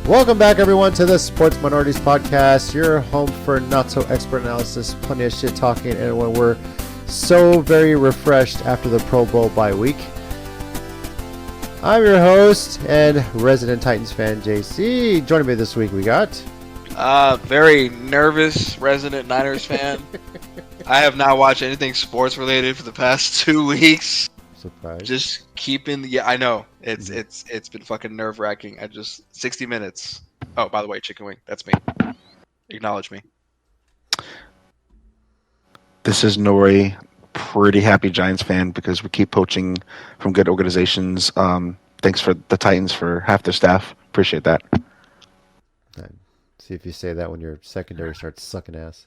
Welcome back, everyone, to the Sports Minorities Podcast, your home for not-so-expert analysis, plenty of shit talking, and when we're so very refreshed after the Pro Bowl bye week. I'm your host and resident Titans fan, JC. Joining me this week, we got... very nervous resident Niners fan. I have not watched anything sports-related for the past 2 weeks. Surprise. Just keeping... Yeah, I know. It's been fucking nerve-wracking. 60 minutes. Oh, by the way, Chicken Wing. That's me. Acknowledge me. This is Nori, pretty happy Giants fan because we keep poaching from good organizations. Thanks for the Titans for half their staff. Appreciate that. See if you say that when your secondary starts sucking ass.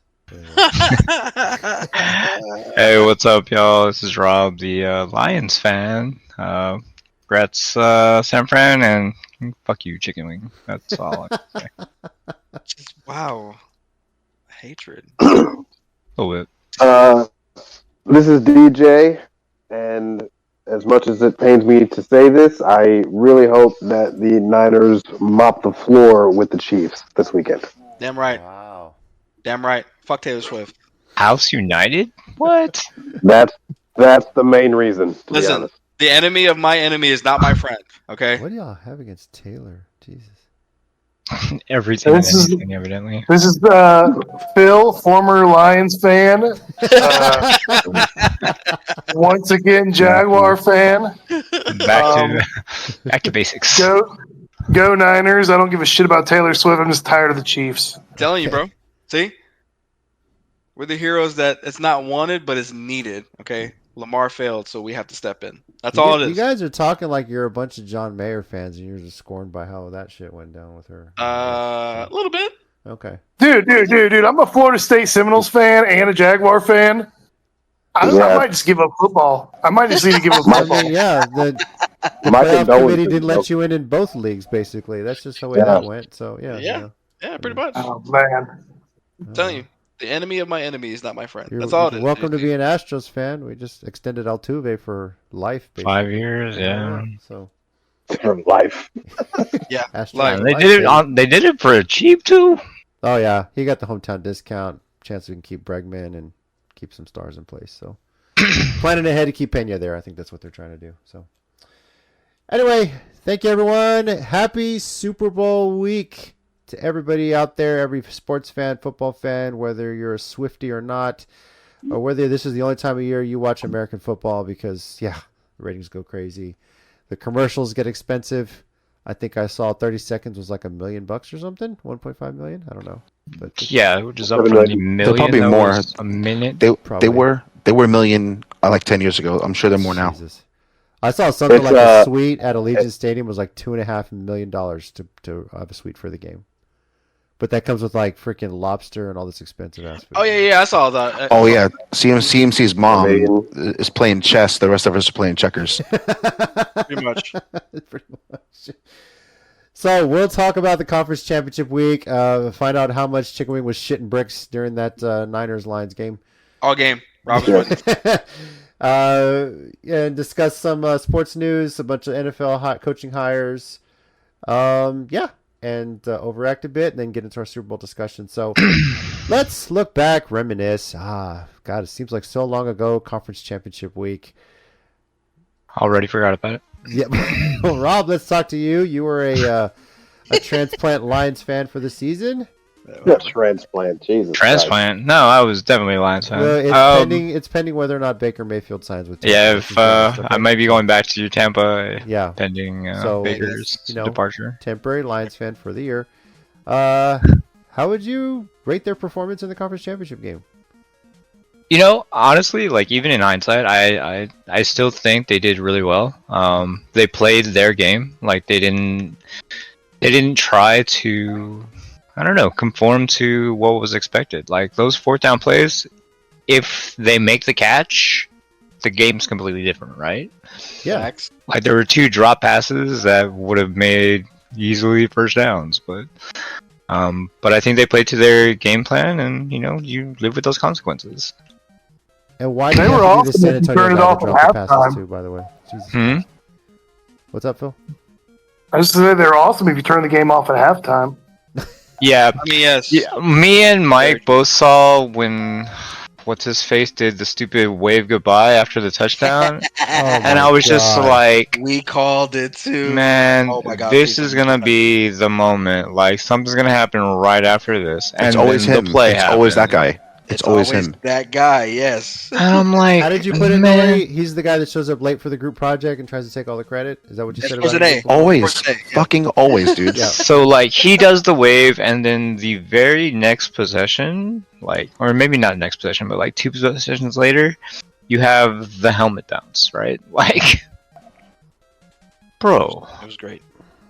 Hey, what's up, y'all? This is Rob, the Lions fan. Congrats, San Fran, and fuck you, Chicken Wing. That's all I can say. Wow. Hatred. A little bit. This is DJ, and as much as it pains me to say this, I really hope that the Niners mop the floor with the Chiefs this weekend. Damn right. Wow. Damn right. Fuck Taylor Swift. House United? What? That's the main reason, to be Listen, honest. the enemy of my enemy is not my friend, okay? What do y'all have against Taylor? Jesus. Everything and This is- anything, evidently. This is Phil, former Lions fan. Once again, Jaguar fan. Back to basics. Go Niners. I don't give a shit about Taylor Swift. I'm just tired of the Chiefs. Telling you, bro. See? We're the heroes that it's not wanted, but it's needed, okay? Lamar failed, so we have to step in. That's all it is. You guys are talking like you're a bunch of John Mayer fans, and you're just scorned by how that shit went down with her. A little bit. Okay. Dude. I'm a Florida State Seminoles fan and a Jaguar fan. I might just give up football. I might just need to give up I football. mean, yeah, the My playoff condolences, committee didn't bro. let you in both leagues, basically. That's just the way Yeah. that went. So, yeah. Yeah. Yeah, pretty much. Oh, man. I'm telling you, the enemy of my enemy is not my friend. You're That's all it is. welcome to be an Astros fan. We just extended Altuve for life. Basically. 5 years, yeah. So, For life. Yeah, Astros life. for They life, did it. baby. They did it for a cheap too. Oh, yeah. He got the hometown discount. Chance we can keep Bregman and keep some stars in place. So, planning ahead to keep Pena there. I think that's what they're trying to do. So, anyway, thank you, everyone. Happy Super Bowl week to everybody out there, every sports fan, football fan, whether you're a Swiftie or not, or whether this is the only time of year you watch American football because, yeah, the ratings go crazy. The commercials get expensive. I think I saw 30 seconds was like $1 million or something, 1.5 million. I don't know, but Yeah, which is up from the million. probably that more. was a minute. They Probably. were a million like 10 years ago. I'm sure they're more now. Jesus. I saw something It's, like a suite at Allegiant Stadium was like $2.5 million to have a suite for the game. But that comes with like freaking lobster and all this expensive ass food. Oh, yeah, I saw that. Oh yeah, CMC's mom Amazing. is playing chess. The rest of us are playing checkers. Pretty much. Pretty much. So we'll talk about the conference championship week. Find out how much Chicken Wing was shitting bricks during that Niners-Lions game. All game. Robin And discuss some sports news, a bunch of NFL hot coaching hires. And overact a bit, and then get into our Super Bowl discussion. So let's look back, reminisce. God, it seems like so long ago, conference championship week. Already forgot about it. Yeah, well, Rob, let's talk to you. You were a transplant Lions fan for the season. Transplant. Jesus. Transplant? No, I was definitely a Lions fan. Well, it's pending whether or not Baker Mayfield signs with. Yeah, Tampa, if which is okay. I might be going back to Tampa, Yeah, pending So, Baker's you know, departure. temporary Lions fan for the year. How would you rate their performance in the conference championship game? You know, honestly, like even in hindsight, I still think they did really well. They played their game. Like they didn't try to, I don't know, conform to what was expected. Like those fourth down plays, if they make the catch, the game's completely different, right? Yeah, Facts. Like there were 2 drop passes that would have made easily first downs, but I think they played to their game plan, and you know, you live with those consequences. and why do They you were have to do the awesome San if you Antonio turn it guy off to at drop the passes halftime. too? By the way, Jesus. Hmm? What's up, Phil? I just said they're awesome if you turn the game off at halftime. Yeah, I mean, yes. me and Mike both saw when what's his face did the stupid wave goodbye after the touchdown, and I was just like, We called it too. man, Oh my God, this please is don't gonna do be the moment. Like something's gonna happen right after this, and It's always then him. the play It's always that happened. guy. It's always him. That guy, yes. And I'm like, How did you put it, man, Nori? He's the guy that shows up late for the group project and tries to take all the credit. Is that what you That's said about Jose. him? Always. Yeah. Fucking always, dude. Yeah. So like he does the wave, and then the very next possession, like, or maybe not next possession, but like 2 possessions later, you have the helmet bounce, right? Like, bro. It was great.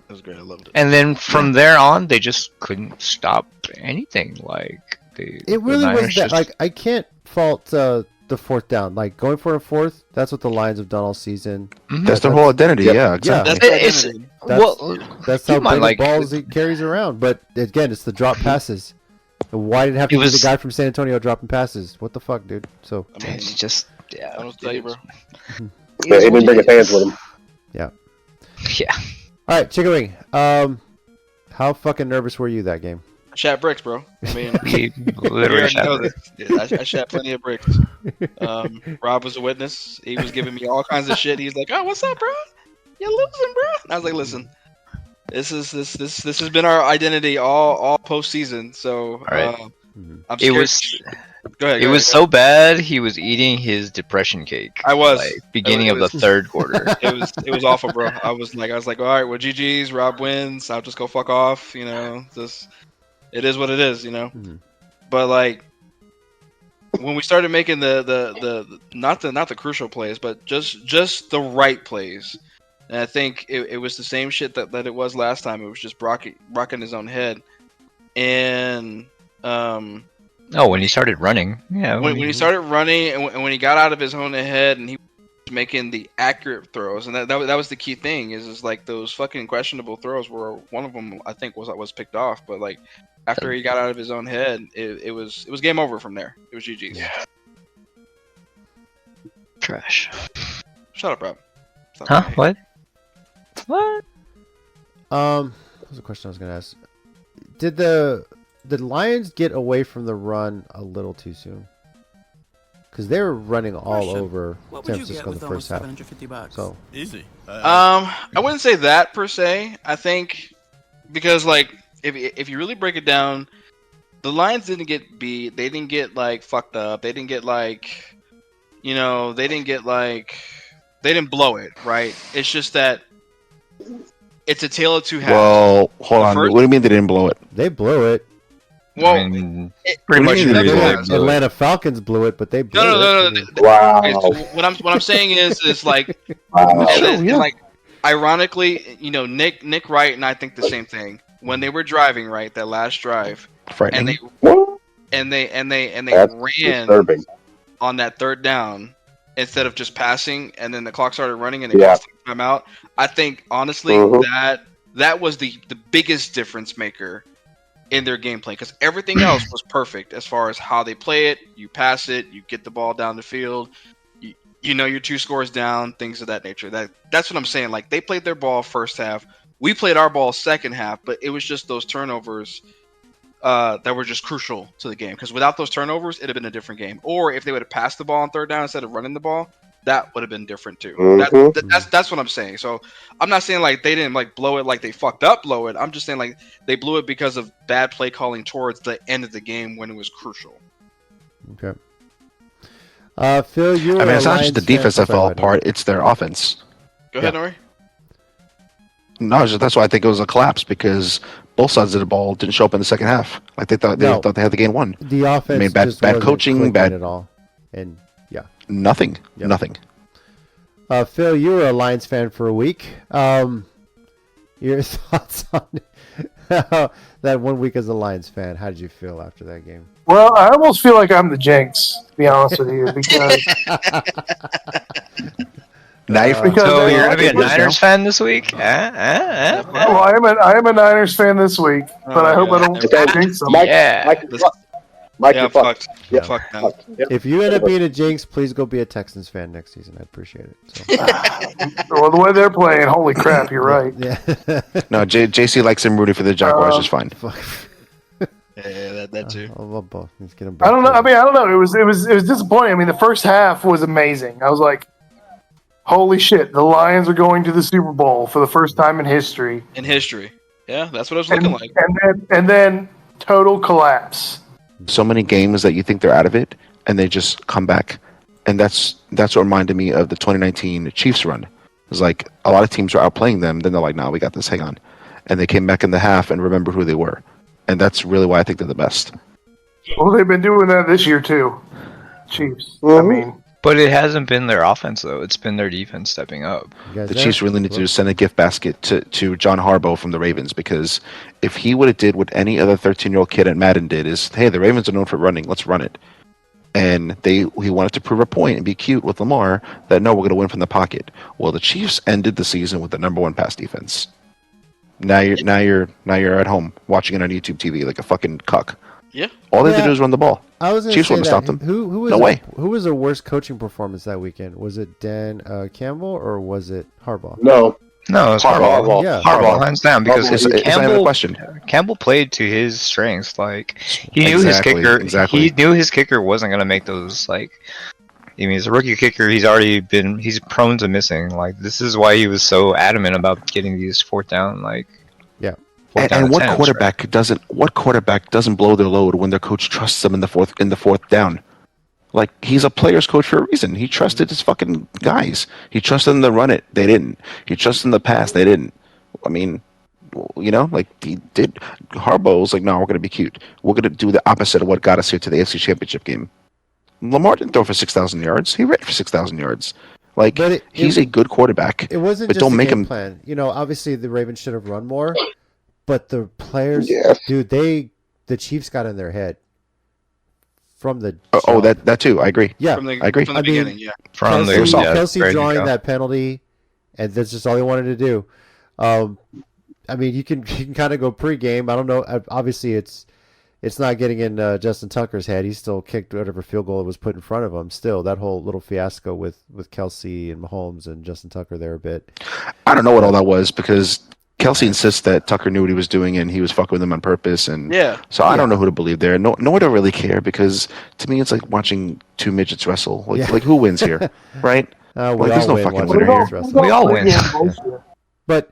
It was great. I loved it. And then from there on, they just couldn't stop anything. Like It really was that. Like, I can't fault the 4th down. Like, going for a 4th, that's what the Lions have done all season. That's their whole identity. Yeah, exactly. That's the It's identity. That's how keep in mind, big like- the balls he carries around. But again, it's the drop passes. And why did it have to It be was- the guy from San Antonio dropping passes? What the fuck, dude? So I mean, it's just yeah. I don't tell you, bro. Yeah, he didn't bring his hands with him. Yeah. all right, Chicken Wing. How fucking nervous were you that game? I shot bricks, bro. I mean, He you literally already shot know it. this. Yeah, I shot plenty of bricks. Rob was a witness. He was giving me all kinds of shit. He's like, "Oh, what's up, bro? You're losing, bro." And I was like, "Listen, this has been our identity all postseason. So right. I'm It scared. was Go ahead. it go was ahead. so bad. He was eating his depression cake. I was. like, beginning It of the was- 3rd quarter. It was awful, bro. I was like, all right, well, GG's. Rob wins. I'll just go fuck off. You know, just it is what it is. You know, Mhm. but like when we started making the not the crucial plays, but just the right plays, and I think it was the same shit that it was last time. It was just Brock in his own head, and Oh, when he started running, yeah. when he started running and when he got out of his own head and he was making the accurate throws, and that was the key thing is like those fucking questionable throws were one of them I think was picked off, but like after he got out of his own head, it was game over from there. It was GG's. Yeah. trash. Shut up, Rob. Stop Huh? lying. What? What? What was the question I was gonna ask? Did the Lions get away from the run a little too soon? Because they were running all Question. over What San would you get Francisco in with the almost first half. $750? So Easy. I wouldn't say that per se. I think because like if you really break it down, the Lions didn't get beat. They didn't get like fucked up. They didn't get like, you know, they didn't blow it, right? It's just that it's a tale of two halves. Well, hold The on. first- What do you mean they didn't blow it? they blew it. Well, I mean, it- pretty what much do you mean every they day blew it? blew it. Atlanta Falcons blew it, but they blew no. it. Wow. Okay, so what I'm saying is like Wow. And yeah. like, ironically, you know, Nick Wright and I think the same thing. When they were driving, right, that last drive, and Frightening. they That's ran disturbing. on that 3rd down instead of just passing, and then the clock started running and they Yeah. lost the timeout. I think honestly Mhm. that was the biggest difference maker in their gameplay because everything else was perfect as far as how they play it. You pass it, you get the ball down the field. You know your 2 scores down, things of that nature. That's what I'm saying. Like they played their ball first half, we played our ball second half, but it was just those turnovers that were just crucial to the game. Because without those turnovers, it'd have been a different game. Or if they would have passed the ball on 3rd down instead of running the ball, that would have been different too. Mhm. That's what I'm saying. So I'm not saying like they didn't like blow it, like they fucked up blow it. I'm just saying like they blew it because of bad play calling towards the end of the game when it was crucial. Okay. Phil, you're I mean, a it's not just Lions the defense fan. that fell Sorry, apart; it's their offense. Go ahead, Nori. No, that's why I think it was a collapse because both sides of the ball didn't show up in the second half. Like they thought No. they had the game won. The offense I mean, bad- just bad wasn't coaching, clicking bad- at all. And yeah. Nothing. Yep. Nothing. Phil, you were a Lions fan for a week. Your thoughts on that 1 week as a Lions fan? How did you feel after that game? Well, I almost feel like I'm the Jinx, to be honest with you, because Knife. Because So they- you're gonna be a it was- Niners fan this week? well, I am a Niners fan this week, but I hope I don't Okay. jinx them. Mike, Yeah. Mike, Listen, Mike, Yeah, you're I'm fucked. fucked. Yep. Fuck now. Fucked. Yep. If you end up being a jinx, please go be a Texans fan next season. I'd appreciate it. So. Well, the way they're playing, holy crap, you're right. Yeah. No, JC likes him rooting for the Jaguars just fine. Fuck. Yeah, that too. I'll both. Let's get 'em I don't know. both. I mean, I don't know. It was disappointing. I mean, the first half was amazing. I was like, holy shit, the Lions are going to the Super Bowl for the first time in history. In history. Yeah, that's what it was looking like. And then total collapse. So many games that you think they're out of it, and they just come back. And that's what reminded me of the 2019 Chiefs run. It was like a lot of teams were outplaying them. Then they're like, "No, we got this. Hang on," and they came back in the half and remembered who they were. And that's really why I think they're the best. Well, they've been doing that this year too. Chiefs. I Mhm. mean, But it hasn't been their offense though. It's been their defense stepping up. You guys The there? Chiefs really need to send a gift basket to John Harbaugh from the Ravens, because if he would have did what any other 13-year-old kid at Madden did, is, hey, the Ravens are known for running, let's run it. And he wanted to prove a point and be cute with Lamar that no, we're going to win from the pocket. Well, the Chiefs ended the season with the #1 pass defense. Now you're at home watching it on YouTube TV like a fucking cuck. Yeah. All they had Yeah. to do is run the ball. I was going to Chiefs say wouldn't that. have stopped them. Who was No way. Who was the worst coaching performance that weekend? Was it Dan Campbell or was it Harbaugh? No. No, it's Harbaugh. Harbaugh. Yeah. Harbaugh, hands down, because It's not even a Campbell question. Campbell played to his strengths. Like he knew Exactly, his kicker. exactly. He knew his kicker wasn't gonna make those. Like, I mean, he's a rookie kicker. He's prone to missing. Like, this is why he was so adamant about getting these fourth down. Like, Yeah. fourth down And what attempts, quarterback doesn't blow their load when their coach trusts them in the fourth down? Like, he's a player's coach for a reason. He trusted his fucking guys. He trusted them to run it. They didn't. He trusted them to pass. They didn't. I mean, like he did. Harbaugh's like, no, we're gonna be cute. We're gonna do the opposite of what got us here to the AFC Championship game. Lamar didn't throw for 6,000 yards. He ran for 6,000 yards. Like, But he's a good quarterback. It wasn't But just don't the make game him- plan. You know, obviously the Ravens should have run more, but the players, Yes. dude, the Chiefs got in their head from the Oh, jump. that too. I agree. Yeah. I agree. From the I mean, beginning, yeah. from the Kelsey, yeah, Kelsey there you drawing go. that penalty, and that's just all he wanted to do. I mean, you can kind of go pregame. I don't know. Obviously, it's not getting in Justin Tucker's head. He still kicked whatever field goal was put in front of him. Still, that whole little fiasco with Kelsey and Mahomes and Justin Tucker there a bit. I don't know what all that was, because Kelsey insists that Tucker knew what he was doing and he was fucking with him on purpose. And Yeah. so I don't know who to believe there. No one don't really care, because to me it's like watching two midgets wrestle. Like, Yeah. like who wins here, right? We Like, all there's no win fucking watching winner the here. Ravens wrestle. We all win. But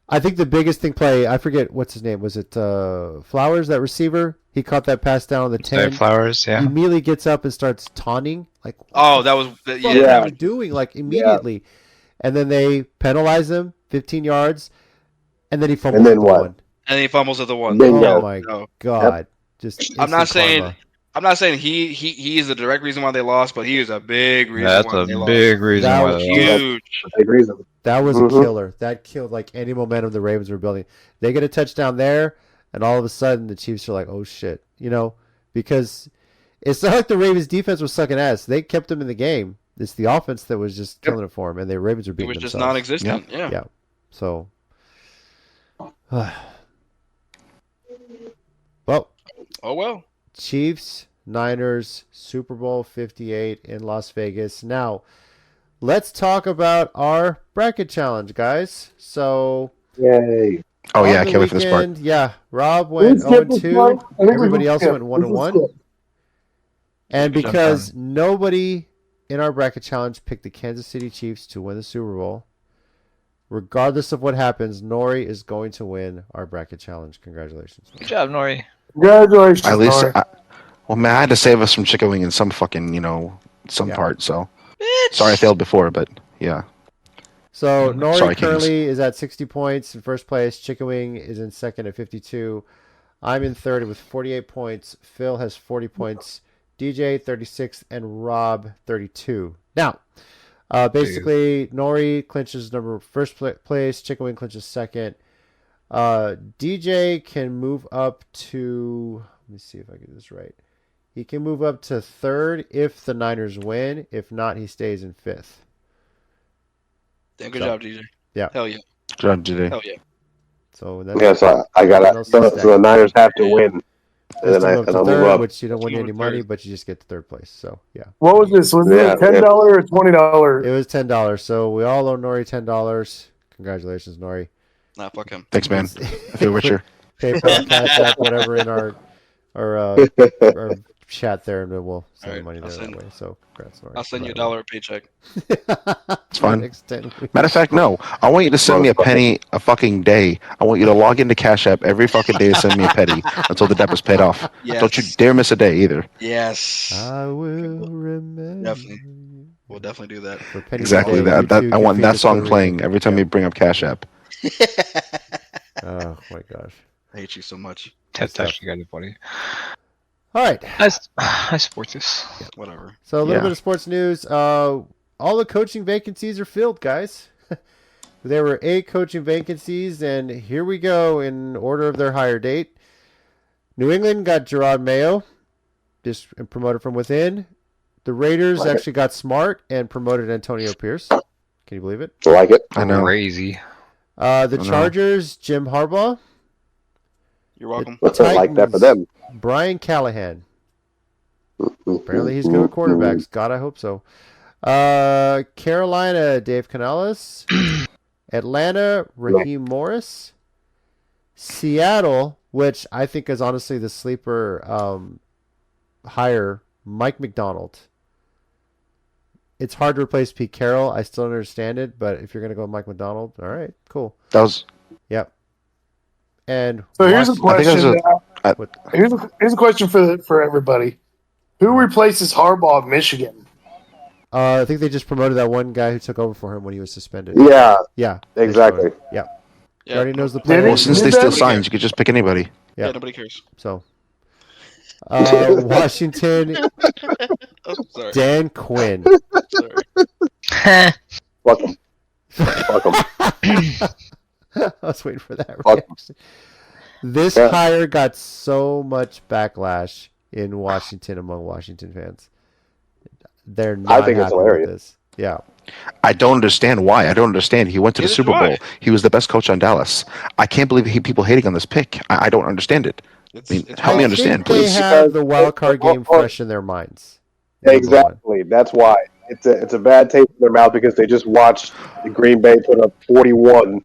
I think the biggest thing play, I forget what's his name. Was it Flowers, that receiver? He caught that pass down on the 10. Flowers, yeah. He immediately gets up and starts taunting. Like, what Oh, that was the fuck yeah. are you doing? Like, immediately. And then they penalize him 15 yards. And then he fumbles And then at the what? one. And he fumbles at the one. Bingo. Oh, my No. God. Just I'm not instant saying karma. I'm not saying he is the direct reason why they lost, but he is a big reason That's why a they big reason That why was they lost. Huge. Big reason. That was Mhm. a killer. That killed like any momentum the Ravens were building. They get a touchdown there, and all of a sudden the Chiefs are like, "Oh shit," you know, because it's not like the Ravens defense was sucking ass. They kept them in the game. It's the offense that was just killing it for them, and the Ravens were It beating was just themselves. non-existent. Yeah. Yeah. So, well, Oh well. Chiefs, Niners, Super Bowl 58 in Las Vegas. Now, let's talk about our bracket challenge, guys. So, Yay. Oh on yeah, I the can't wait for this part. weekend, yeah, Rob went Let's skip this 0-2. part. I think we Everybody should else skip. went We should 1-1. skip. And Good job, because nobody in our bracket challenge picked the Kansas City Chiefs to win the Super Bowl, regardless of what happens, Nori is going to win our bracket challenge. Congratulations. Good job, Nori. Congratulations, At least, Nori. well, man, I had to save us from chicken wing in some fucking, some Yeah. part. So Bitch. sorry I failed before, but yeah. So Nori Sorry, Kings. currently is at 60 points in first place. Chicken Wing is in second at 52. I'm in third with 48 points. Phil has 40 points. DJ 36 and Rob 32. Now, basically, Nori clinches first place. Chicken Wing clinches second. DJ can move up to. Let me see if I get this right. He can move up to third if the Niners win. If not, he stays in fifth. Damn, good So, job, DJ. yeah. Hell yeah. Good job today. Hell yeah. So that's Yeah, so I got What to. else So is the Niners have to win. And then Move up to I'll move third, up. which you don't win Move any to money, third. but you just get to third place. So yeah, What was this? Was Yeah, it $10 or $20? it was $10. So we all owe Nori $10. Congratulations, Nori. Nah, fuck him. Thanks, man. I feel richer. PayPal, Cash App, whatever in our chat there, and then we'll send the Alright, money I'll there send- that way. So congrats, Nori. I'll send you $1 a paycheck. It's fine. Matter Matter of fact, no. I want you to send me a penny a fucking day. I want you to log into Cash App every fucking day and send me a penny until the debt is paid off. Yes. Don't you dare miss a day either. Yes. I will remember. Definitely. We'll definitely do that. For pennies a Exactly. day, That, you that too I can want feed that the song Puerto playing Rican. every time you bring up Cash App. Oh my gosh. I hate you so much. That's stuff. actually kind of funny. All right. I support this. Whatever. So a little Yeah. bit of sports news. All the coaching vacancies are filled, guys. There were 8 coaching vacancies, and here we go in order of their hire date. New England got Gerard Mayo, just promoted from within. The Raiders Like it. actually got smart and promoted Antonio Pierce. Can you believe it? Like it. I know. Crazy. The I know. Chargers, Jim Harbaugh. You're welcome. Like that for them. Brian Callahan. Apparently he's good with quarterbacks. God, I hope so. Carolina, Dave Canales. Atlanta, Raheem Morris. Seattle, which I think is honestly the sleeper hire, Mike McDonald. It's hard to replace Pete Carroll. I still don't understand it, but if you're going to go with Mike McDonald, all right, cool. That was Yep. And So here's a I think question. that was Here's a question for everybody. Who replaces Harbaugh at Michigan? I think they just promoted that one guy who took over for him when he was suspended. Yeah, Yeah, they exactly. promoted him. Yeah. He Yeah. already knows the Did players. he? well, since they Did still that- signed, you could just pick anybody. Yeah. Yeah, nobody cares. So, Washington, Oh, sorry. Dan Quinn. Sorry. Fuck them. Fuck them. I was waiting for that Fuck. reaction. This Yeah. hire got so much backlash in Washington among Washington fans. They're not think it's happy with hilarious. this. Yeah. I don't understand why. I don't understand. He went to the Neither Super do I. Bowl. He was the best coach on Dallas. I can't believe people hating on this pick. I don't understand it. It's, I mean, it's help me I understand, think they please. have the wild card Because- game fresh in their minds. Number one. Exactly. That's why it's a bad taste in their mouth because they just watched Green Bay put up 41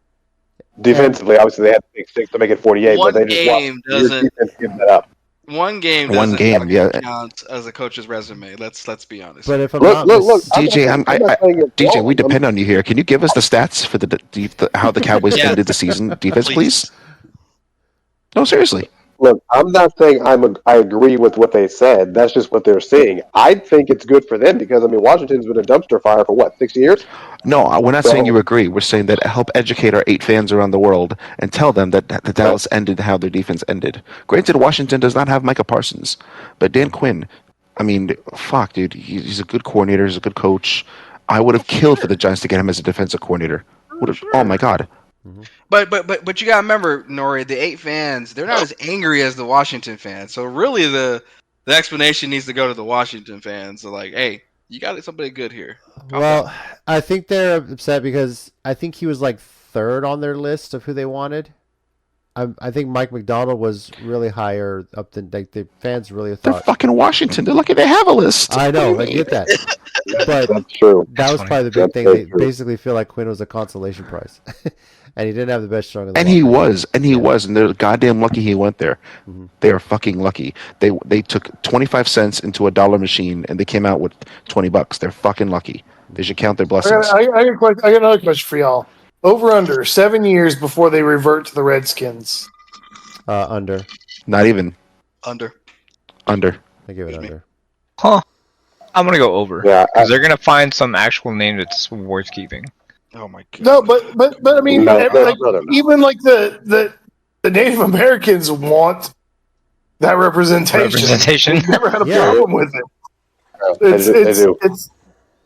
defensively. Obviously, they had to take 6 to make it 48, One but they just game watched your doesn't- defense give that up. One game One doesn't game, fucking yeah. count as a coach's resume. Let's be honest. But if I'm Look, not look, look. DJ, I'm not saying it's DJ, wrong. we depend on you here. Can you give us the stats for how the Cowboys Yeah. ended the season defense, please? No, seriously. Look, I'm not saying I agree with what they said. That's just what they're seeing. I think it's good for them because, I mean, Washington's been a dumpster fire for, what, 6 years? No, we're not saying you agree. We're saying that help educate our 8 fans around the world and tell them that the Dallas ended how their defense ended. Granted, Washington does not have Micah Parsons, but Dan Quinn, I mean, fuck, dude, he's a good coordinator. He's a good coach. I would have killed for the Giants to get him as a defensive coordinator. Oh my god. But you gotta remember, Nori, the 8 fans, they're not as angry as the Washington fans. So really the explanation needs to go to the Washington fans. So like, hey, you got somebody good here. Well, I think they're upset because I think he was like 3rd on their list of who they wanted. I think Mike McDonald was really higher up than like the fans really They're thought. fucking Washington. They're lucky they have a list. I know, What I do you get that, but That's true. that That's was funny. probably the big That's thing. so They true. basically feel like Quinn was a consolation prize, and he didn't have the best strong. And he was, and they're goddamn lucky he went there. They are fucking lucky. They took 25 cents into a dollar machine and they came out with $20. They're fucking lucky. They should count their blessings. I got another question for y'all. Over under 7 years before they revert to the Redskins. Under. Not even Under. under. I give it Excuse me. under. Huh. I'm gonna go over. Yeah, Because they're gonna find some actual name that's worth keeping. Oh my god. No, but I mean, No, like, no. even like the Native Americans want that representation. Representation. We've never had a Yeah. problem with it. They do.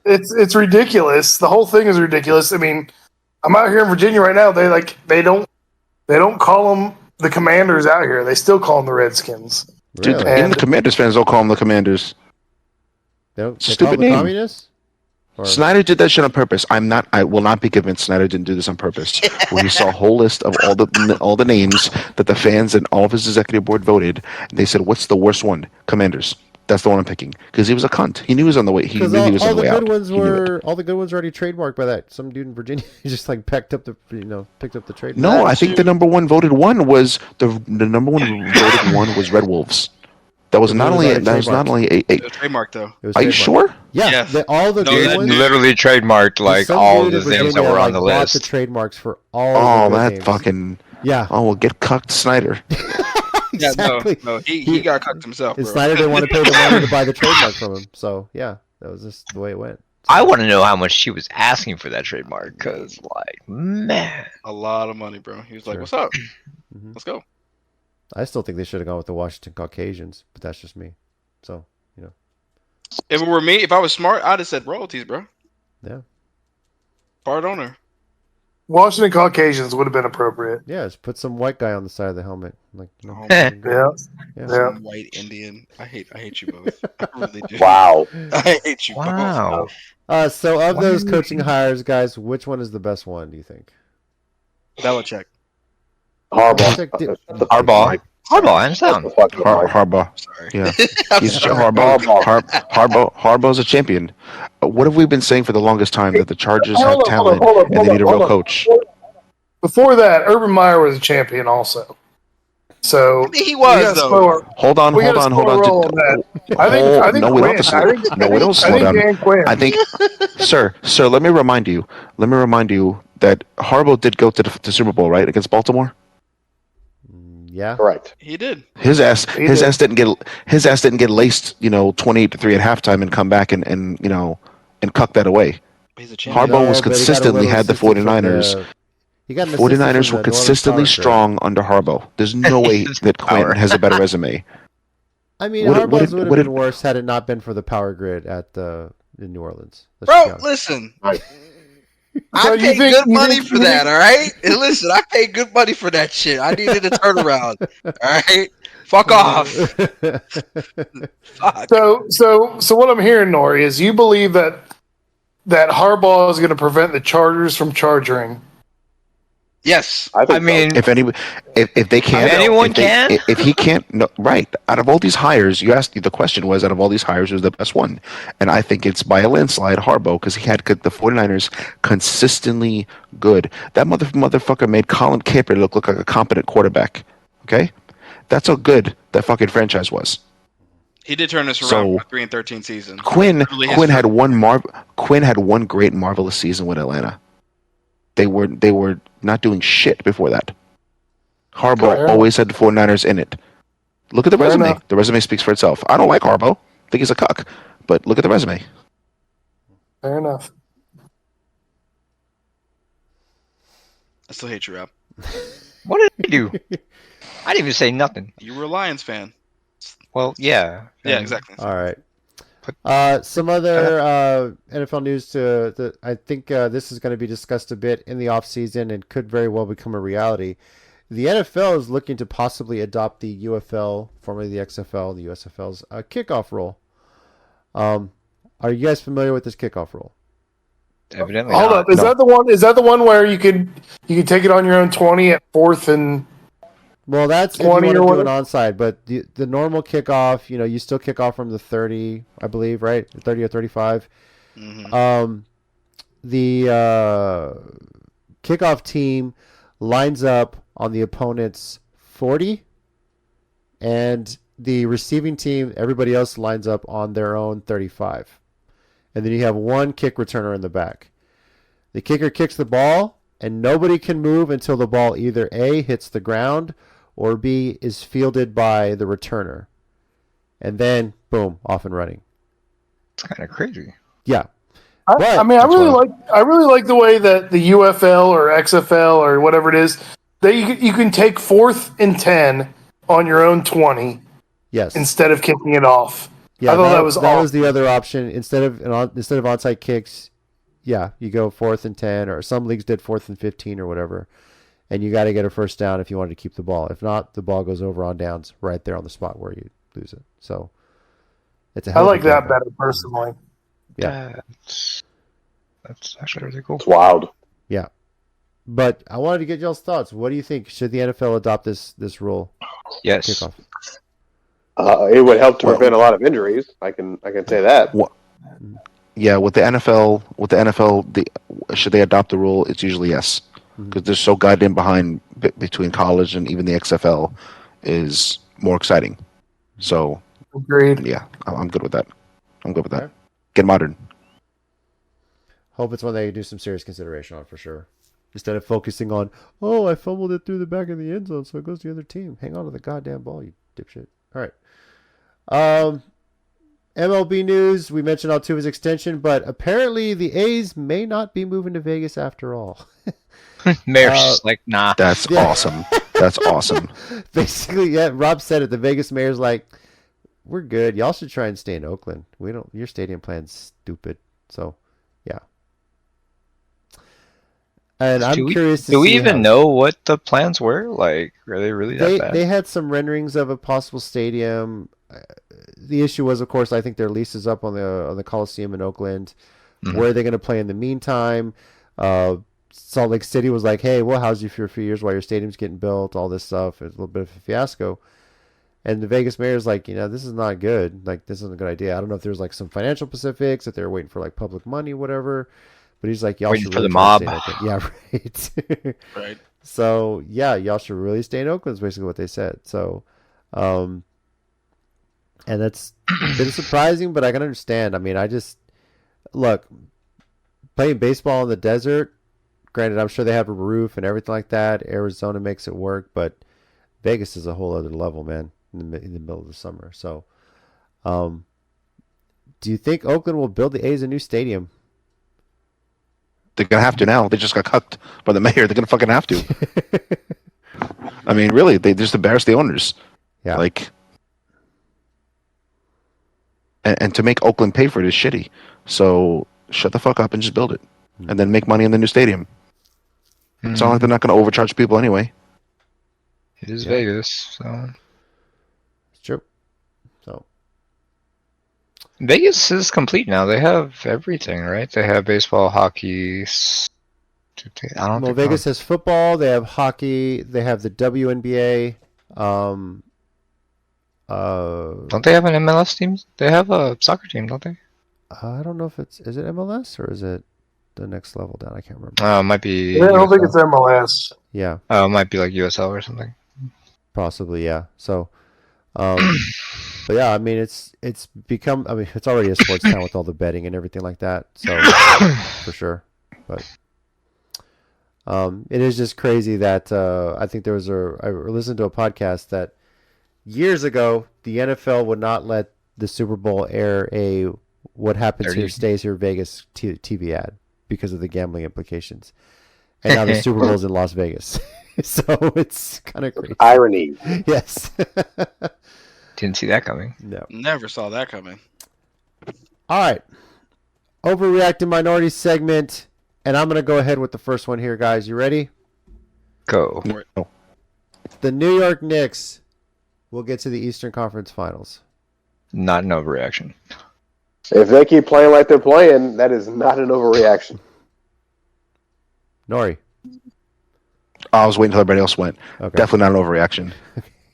It's ridiculous. The whole thing is ridiculous. I mean, I'm out here in Virginia right now. They don't call them the Commanders out here. They still call them the Redskins. Dude, Really? And- even the Commanders fans don't call them the Commanders. They don't- they Stupid call them name. communists? Or, Snyder did that shit on purpose. I will not be convinced Snyder didn't do this on purpose. Where he saw a whole list of all the names that the fans and all of his executive board voted, and they said, "What's the worst one? Commanders." That's the one I'm picking because he was a cunt. He knew he was on the way. He knew he was on the way out. He knew it. All the good ones were already trademarked by that some dude in Virginia. He just like picked up the trademark. No, I think the number one voted one was the number one voted one was Red Wolves. That was not only a It was trademark though. It was Are you trademarked. sure? Yeah, Yes. all the No, good that ones. dude- Literally trademarked like some all dude the in things that Virginia, were on like, the bought the list. trademarks for all. Oh, the good that names. fucking. Yeah, Oh, well, get cucked, Snyder. Yeah, exactly. no, he got cucked himself, And bro. Snyder didn't want to pay the money to buy the trademark from him. So yeah, that was just the way it went. I want to know how much she was asking for that trademark, cause like, man, A lot of money, bro. He was like, Sure. "What's up? Mhm. Let's go." I still think they should have gone with the Washington Caucasians, but that's just me. So If it were me, if I was smart, I'd have said royalties, bro. Yeah. Part owner. Washington Caucasians would have been appropriate. yeah, just put some white guy on the side of the helmet. Like, Oh my Yeah. yeah. Yeah. Some white Indian. I hate you both. I really do. Wow. I hate you wow. So of Why those do you- coaching hires, guys, which one is the best one? Do you think? both. Belichick. Harbaugh. Check the- Harbaugh. Harbaugh, hands down. Harbaugh. Sorry. Yeah. I'm He's sorry. Harbaugh's a champion. What have we been saying for the longest time? That the Chargers have Hold on, talent hold on, and they need a hold real on. coach. Before that, Urban Meyer was a champion also. So I mean, he we was gotta though. slow our- Hold on. we gotta slow our roll on that. I think No, we don't Quinn. have to slow. I think- No, we don't slow I think down. Dan Quinn. I think, sir. Let me remind you. That Harbaugh did go to the Super Bowl, right, against Baltimore. Yeah. Correct. He did. His ass did. didn't get laced, 28-3 at halftime and come back and cuck that away. He's a champion. Harbaugh was but he got a consistently little had the assistance from 49ers. He got an assistance 49ers from were the consistently Northern Power Grid. strong under Harbaugh. There's no way that Power. Quinn has a better resume. I mean, What- Harbaugh's what did- would have what been did- worse had it not been for the power grid in New Orleans. Let's Bro, be honest. listen. Right. I So you paid think- good you money think- for that, all right? And listen, I paid good money for that shit. I needed a turnaround, all right? Fuck off. Fuck. So what I'm hearing, Nori, is you believe that Harbaugh is going to prevent the Chargers from charging. Yes. I mean, If they can't, anyone if they- can? If he can't, no, right? Out of all these hires, the question was, out of all these hires, who's the best one? And I think it's by a landslide Harbaugh because he had the 49ers consistently good. That motherfucker made Colin Kaepernick look like a competent quarterback. Okay, that's how good that fucking franchise was. He did turn us around So- for 3-13 season. Quinn Really his Quinn had first- Quinn had one great marvelous season with Atlanta. They were not doing shit before that. Harbaugh Fair always had the 49ers in it. Look at the Fair resume. enough. The resume speaks for itself. I don't like Harbaugh. I think he's a cuck. But look at the resume. Fair enough. I still hate you, Rob. what did I do? I didn't even say nothing. You were a Lions fan. Well, yeah. Yeah, exactly. All right. Some other NFL news. I think this is going to be discussed a bit in the offseason and could very well become a reality. The NFL is looking to possibly adopt the UFL, formerly the XFL, the USFL's kickoff rule. Are you guys familiar with this kickoff rule? Evidently Hold not. up. Is that the one? Is that the one where you can take it on your own 20 at 4th and? Well, that's if you 20 want to or do an whatever? onside, but the normal kickoff, you still kick off from the 30, I believe, right? 30 or 35. Mm-hmm. The kickoff team lines up on the opponent's 40, and the receiving team, everybody else lines up on their own 35. And then you have one kick returner in the back. The kicker kicks the ball, and nobody can move until the ball either A, hits the ground, or B, is fielded by the returner. And then, boom, off and running. It's kind of crazy. Yeah. I But- mean, I That's really like the way that the UFL or XFL or whatever it is, that you can take 4th and 10 on your own 20 Yes. instead of kicking it off. Yeah, I thought that was that awesome. was the other option. Instead of onside kicks, yeah, you go 4th and 10, or some leagues did 4th and 15 or whatever. And you got to get a first down if you wanted to keep the ball. If not, the ball goes over on downs right there on the spot where you lose it. So it's a I hell of a like that game. better personally. Yeah. That's actually really cool. It's wild. Yeah. But I wanted to get y'all's thoughts. What do you think? Should the NFL adopt this rule? Yes. Kickoff. It would help to Well- prevent a lot of injuries. I can say that. Yeah, with the NFL, should they adopt the rule? It's usually yes, because they're so goddamn behind between college and even the XFL is more exciting. So Agreed. yeah, I'm good with that. Okay. Get modern. Hope it's one they do some serious consideration on for sure. Instead of focusing on, oh, I fumbled it through the back of the end zone, so it goes to the other team. Hang on to the goddamn ball, you dipshit. All right. MLB news. We mentioned Altuve's extension, but apparently the A's may not be moving to Vegas after all. Mayor's just like, nah. That's awesome. That's awesome. Basically, yeah. Rob said it. The Vegas mayor's like, we're good. Y'all should try and stay in Oakland. Your stadium plan's stupid. So, yeah. And I'm curious to see. Do we even know what the plans were? Like, are they really that bad? They had some renderings of a possible stadium. The issue was, of course, I think their lease is up on the Coliseum in Oakland. Mhm. Where are they going to play in the meantime? Salt Lake City was like, hey, we'll house you for a few years while your stadium's getting built, all this stuff. It's a little bit of a fiasco. And the Vegas mayor's like, this is not good. Like, this isn't a good idea. I don't know if there's like some financial specifics, if they're waiting for like public money, whatever. But he's like, y'all Waiting should for really the try to mob. stay in Oakland. Yeah, right. Right. So, yeah, y'all should really stay in Oakland is basically what they said. So, and that's a bit surprising, but I can understand. I mean, look, playing baseball in the desert, granted, I'm sure they have a roof and everything like that. Arizona makes it work, but Vegas is a whole other level, man, in the middle of the summer. So, do you think Oakland will build the A's a new stadium? They're gonna have to now. They just got cucked by the mayor. They're gonna fucking have to. I mean, really, they just embarrass the owners. Yeah. Like, and to make Oakland pay for it is shitty. So shut the fuck up and just build it, and then make money in the new stadium. It's not like they're not gonna overcharge people anyway. It is Yeah. Vegas, so It's true. So, Vegas is complete now. They have everything, right? They have baseball, hockey. I don't well, think Vegas has football. They have hockey. They have the WNBA. Don't they have an MLS team? They have a soccer team, don't they? I don't know if is it MLS or is it the next level down? I can't remember. It might be. Yeah, I don't think USL. it's MLS. Yeah, It might be like USL or something. possibly. Yeah. So, but yeah, I mean, it's become. I mean, it's already a sports town with all the betting and everything like that. So, for sure. But it is just crazy that I think there was I listened to a podcast that years ago the NFL would not let the Super Bowl air a "What happens There here you- stays here" Vegas TV ad because of the gambling implications. And now the Super Bowl's in Las Vegas, so it's kind of crazy. Irony. Yes. Didn't see that coming. No. Never saw that coming. All right. Overreacting minority segment, and I'm going to go ahead with the first one here, guys. You ready? Go. No. The New York Knicks will get to the Eastern Conference Finals. Not an overreaction. If they keep playing like they're playing, that is not an overreaction. Nori. I was waiting until everybody else went. Okay. Definitely not an overreaction.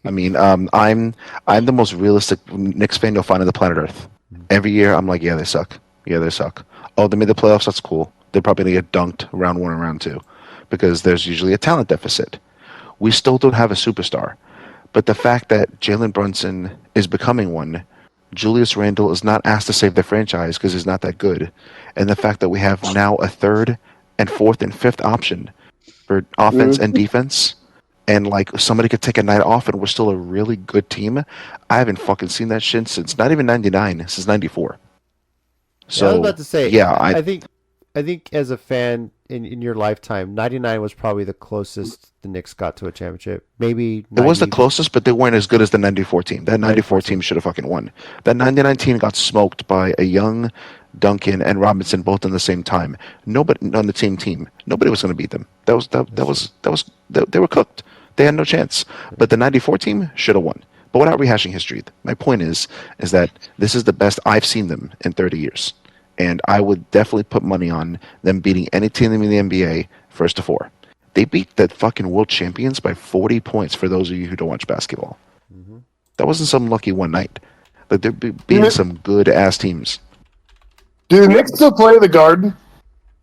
I mean, I'm the most realistic Knicks fan you'll find on the planet Earth. Every year, I'm like, yeah, they suck. Yeah, they suck. Oh, they made the playoffs. That's cool. They're probably gonna get dunked round 1 and round 2 because there's usually a talent deficit. We still don't have a superstar, but the fact that Jalen Brunson is becoming one, Julius Randle is not asked to save the franchise because he's not that good, and the fact that we have now a third and fourth and fifth option for offense and defense, and like somebody could take a night off and we're still a really good team. I haven't fucking seen that shit since not even '99, since '94. So I was about to say, yeah, I think as a fan in your lifetime, 99 was probably the closest the Knicks got to a championship. Maybe it was the 90. closest, but they weren't as good as the '94 team. That '94 team should have fucking won. That '99 team got smoked by a young Duncan and Robinson both in the same time. Nobody on the same team. Nobody was going to beat them. They were cooked. They had no chance. But the '94 team should have won. But without rehashing history, my point is that this is the best I've seen them in 30 years. and I would definitely put money on them beating any team in the NBA first to 4. They beat the fucking world champions by 40 points. For those of you who don't watch basketball, that wasn't some lucky one night. Like they're beating some good ass teams. Do the Knicks still play the Garden?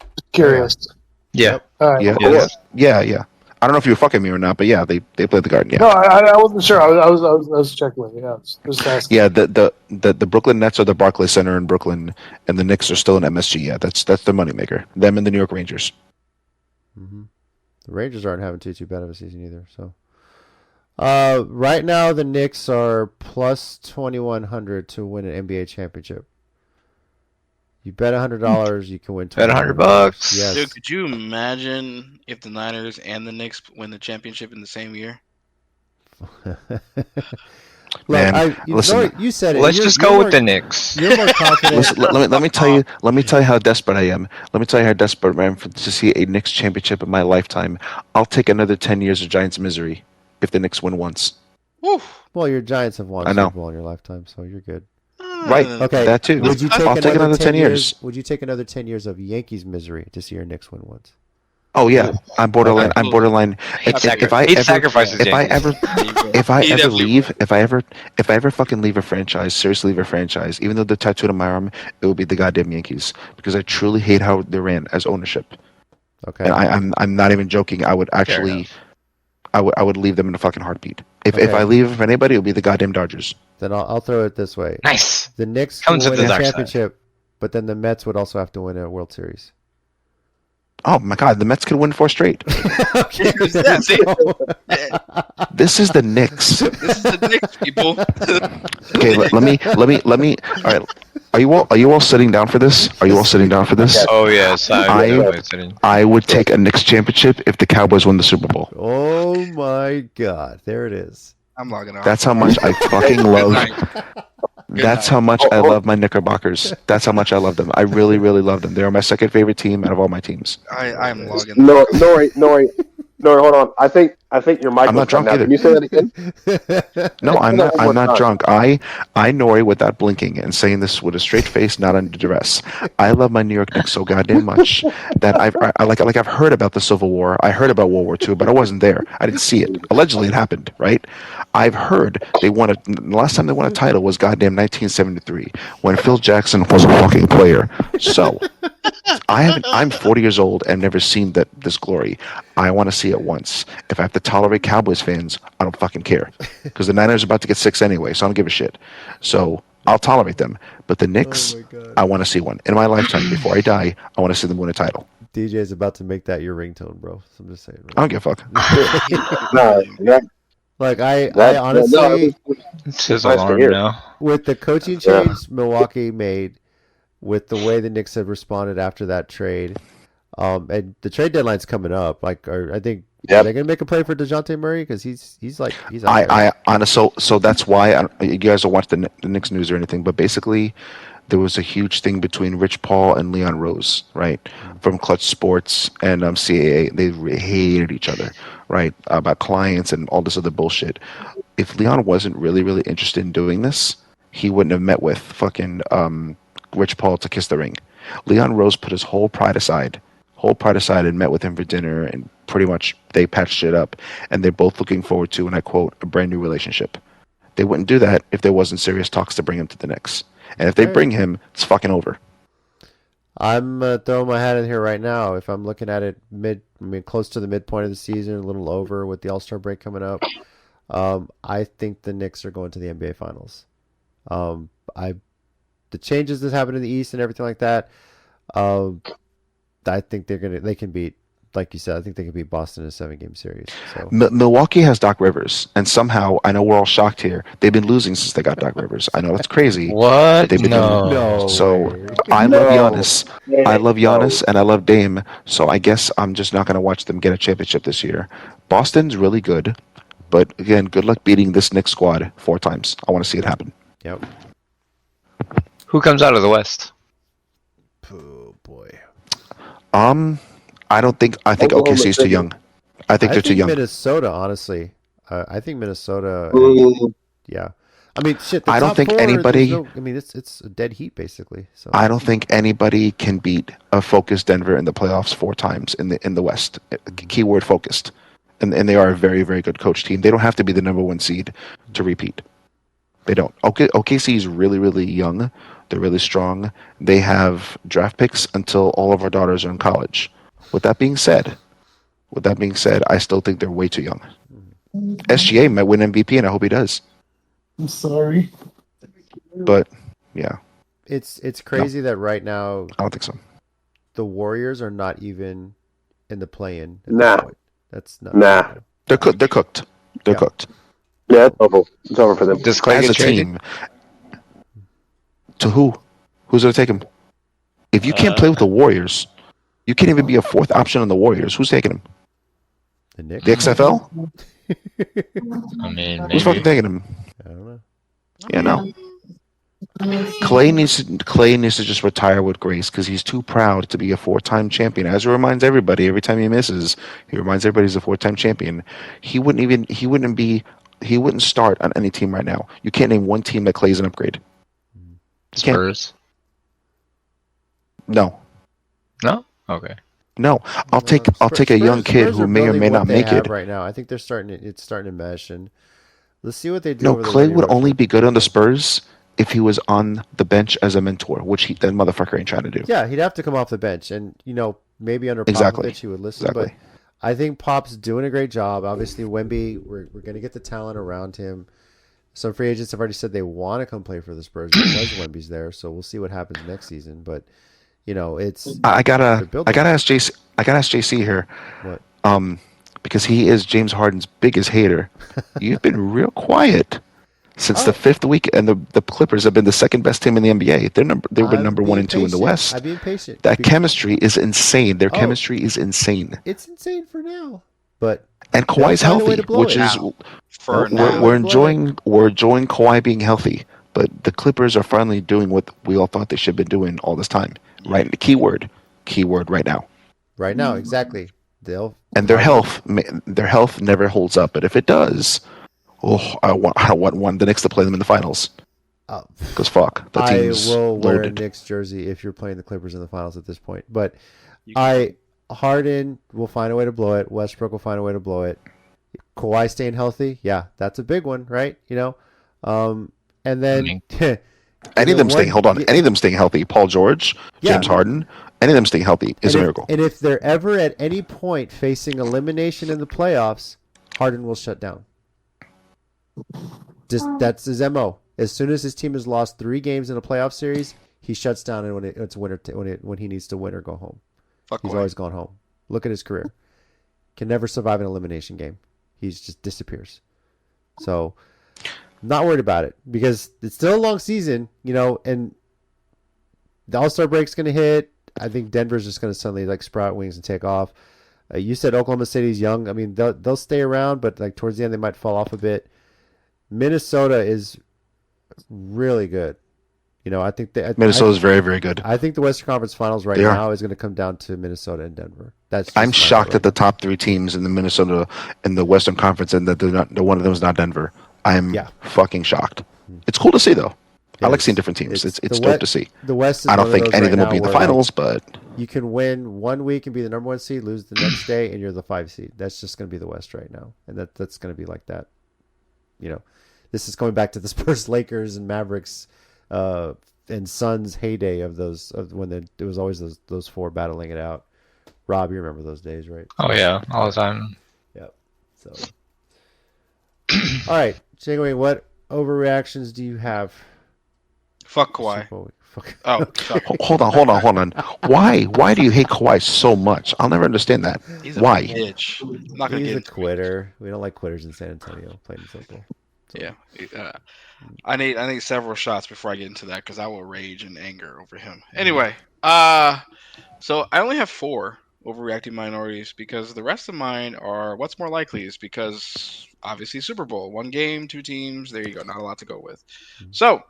Just curious. Yeah. All right. Yeah, yeah. I don't know if you were fucking me or not, but yeah, they played the Garden. Yeah. No, I wasn't sure. I was checking with you. Yeah, just asking. Yeah, the Brooklyn Nets are the Barclays Center in Brooklyn, and the Knicks are still in MSG. Yeah, that's the moneymaker. Them and the New York Rangers. Mm-hmm. The Rangers aren't having too bad of a season either. So, right now the Knicks are plus 2,100 to win an NBA championship. You bet $100, you can win. Bet $100. Yes. Dude, could you imagine if the Niners and the Knicks win the championship in the same year? Man, listen. You said it. Let's just go with the Knicks. You're more confident. Listen, let me tell you. Let me tell you how desperate I am. Let me tell you how desperate I am to see a Knicks championship in my lifetime. I'll take another 10 years of Giants misery if the Knicks win once. Woo. Well, your Giants have won I know. Super Bowl in your lifetime, so you're good. Right. Okay. That too. Would you take I'll take another 10 years. Would you take another 10 years of Yankees misery to see your Knicks win once? Oh yeah, I'm borderline. I'm borderline. If I ever fucking leave a franchise, seriously leave a franchise, even though they're tattooed on my arm, it would be the goddamn Yankees because I truly hate how they ran as ownership. Okay. And I'm not even joking. I would actually, I would leave them in a fucking heartbeat. If Okay. I leave for anybody, it would be the goddamn Dodgers. Then I'll throw it this way. Nice. The Knicks Comes would with win the a dark side. championship, but then the Mets would also have to win a World Series. Oh my God, the Mets could win 4 straight. Okay, Yeah, see? This is the Knicks. This is the Knicks, people. Okay, let me. All right, are you all sitting down for this? Are you all sitting down for this? Oh yes, I would take a Knicks championship if the Cowboys win the Super Bowl. Oh my God, there it is. I'm logging off. That's how much I fucking love. night. That's how much I love my Knickerbockers. That's how much I love them. I really, really love them. They are my second favorite team out of all my teams. I'm logging. Nori, hold on. I think your mic. I'm not drunk either. Can you say that again? No, I'm not. I'm not drunk. I Nori without blinking and saying this with a straight face, not under duress. I love my New York Knicks so goddamn much that I've heard about the Civil War. I heard about World War II, but I wasn't there. I didn't see it. Allegedly, it happened. Right? I've heard they won the last time they won a title was goddamn 1973 when Phil Jackson was a fucking player. So I'm 40 years old and never seen this glory. I want to see it once. If I have to tolerate Cowboys fans, I don't fucking care. Because the Niners are about to get 6 anyway, so I don't give a shit. So I'll tolerate them. But the Knicks, I want to see one. In my lifetime, before I die, I want to see them win a title. DJ is about to make that your ringtone, bro. So I'm just saying. I don't give a fuck. No, yeah. Like I honestly, It's his Nice to alarm hear. now. with the coaching change Milwaukee made, with the way the Knicks have responded after that trade, and the trade deadline's coming up. Like, I think are they gonna make a play for DeJounte Murray because he's out there. I honestly, so that's why you guys don't watch the Knicks news or anything, but basically there was a huge thing between Rich Paul and Leon Rose, right, from Clutch Sports and CAA. They hated each other, right, about clients and all this other bullshit. If Leon wasn't really, really interested in doing this, he wouldn't have met with fucking Rich Paul to kiss the ring. Leon Rose put his whole pride aside and met with him for dinner, and pretty much they patched it up, and they're both looking forward to, and I quote, a brand new relationship. They wouldn't do that if there wasn't serious talks to bring him to the Knicks. And if they bring him, it's fucking over. I'm throwing my hat in here right now. If I'm looking at it close to the midpoint of the season, a little over with the All-Star break coming up, I think the Knicks are going to the NBA Finals. The changes that happened in the East and everything like that, I think they can beat, like you said, I think they can beat Boston in a 7-game series. So Milwaukee has Doc Rivers, and somehow, I know we're all shocked here, they've been losing since they got Doc Rivers. I know that's crazy. What? They've been no. So way. I love Giannis. I love Giannis and I love Dame. So I guess I'm just not going to watch them get a championship this year. Boston's really good, but again, good luck beating this Knicks squad 4 times. I want to see it happen. Yep. Who comes out of the West? Oh boy. I think Oklahoma OKC is too City. young. I think they're too young. Minnesota, honestly. I think Minnesota. Yeah. I mean, shit. The I don't top think four, anybody. I mean, it's a dead heat basically. So I don't think anybody can beat a focused Denver in the playoffs 4 times in the West. Keyword focused, and they are a very very good coach team. They don't have to be the number 1 seed to repeat. They don't. OKC is really really young. They're really strong. They have draft picks until all of our daughters are in college. With that being said, I still think they're way too young. SGA might win MVP, and I hope he does. I'm sorry. But yeah, it's crazy that right now I don't think so. the Warriors are not even in the play-in at Nah. this point. That's not. Nah. They're cooked. They're cooked. They're Yeah. cooked. Yeah, it's over. It's over for them. Does Clay As get a traded? team. To who? Who's going to take him? If you can't play with the Warriors, you can't even be a 4th option on the Warriors. Who's taking him? The Knicks. The XFL? I mean, Who's fucking maybe. taking him? I don't know. Yeah, no. Clay needs to just retire with grace because he's too proud to be a 4-time champion. As he reminds everybody every time he misses, he reminds everybody he's a 4-time champion. He wouldn't start on any team right now. You can't name one team that Clay's an upgrade. Spurs. No. No. Okay. No. I'll take a young kid Spurs who are may or building may what not they make have it. right now. I think they're starting. It's starting to mesh, and let's see what they do. No, over the Clay Lenny would Rose only trip. be good on the Spurs if he was on the bench as a mentor, which that motherfucker ain't trying to do. Yeah, he'd have to come off the bench, and maybe under Exactly. Popovich he would listen. Exactly. But I think Pop's doing a great job. Obviously, Wemby, we're going to get the talent around him. Some free agents have already said they want to come play for the Spurs because Wemby's there. So we'll see what happens next season. But it's I gotta they're building. ask JC. I gotta ask JC here. What? Because he is James Harden's biggest hater. You've been real quiet since the 5th week, and the Clippers have been the 2nd best team in the NBA. They've been number 1 and 2 in the West. I'm being patient. That chemistry is insane. Their Oh. chemistry is insane. It's insane for now, but And Kawhi's find a way healthy, to blow which it. is For Nope. now. we're enjoying Kawhi being healthy. But the Clippers are finally doing what we all thought they should have been doing all this time. Right? Keyword right now. right now, exactly. And their health never holds up. But if it does, I want the Knicks to play them in the finals. Because fuck, the I team's will wear a loaded. Knicks jersey if you're playing the Clippers in the finals at this point. But You- Harden will find a way to blow it. Westbrook will find a way to blow it. Kawhi staying healthy, yeah, that's a big one, right? And then Any of them staying. Hold on. Yeah. Any of them staying healthy. Paul George, Yeah. James Harden. Any of them staying healthy is a miracle. And if they're ever at any point facing elimination in the playoffs, Harden will shut down. That's his MO. As soon as his team has lost 3 games in a playoff series, he shuts down, and it's winter when he needs to win or go home. Fuck He's Kawhi. always gone home. Look at his career. Can never survive an elimination game. He just disappears. So, not worried about it because it's still a long season, and the All-Star break's going to hit. I think Denver's just going to suddenly sprout wings and take off. You said Oklahoma City's young. I mean, they'll stay around, but towards the end they might fall off a bit. Minnesota is really good. I think Minnesota's very, very good. I think the Western Conference Finals right They are. now is going to come down to Minnesota and Denver. I'm shocked at the top 3 teams in the Minnesota in the Western Conference, and that one of them is not Denver. I'm fucking shocked. It's cool to see though. I like seeing different teams. It's dope to see. The West is I don't one think those any of them right will be in now the where, finals, but you can win one week and be the number 1 seed, lose the next day, and you're the 5 seed. That's just going to be the West right now, and that's going to be like that. This is going back to the Spurs, Lakers, and Mavericks, and Suns heyday of when it was always those 4 battling it out. Rob, you remember those days, right? Oh yeah, all the time. Yep. So, all right, Janeway, what overreactions do you have? Fuck Kawhi. Fuck. Oh, sorry. hold on. Why do you hate Kawhi so much? I'll never understand that. He's a Why? bitch. I'm not gonna He's get a into it. quitter. We don't like quitters in San Antonio, plain and simple. Yeah. I need several shots before I get into that because I will rage in anger over him. Anyway, so I only have 4 overreacting minorities because the rest of mine are what's more likely is because obviously Super Bowl, 1 game, 2 teams. There you go. Not a lot to go with. So,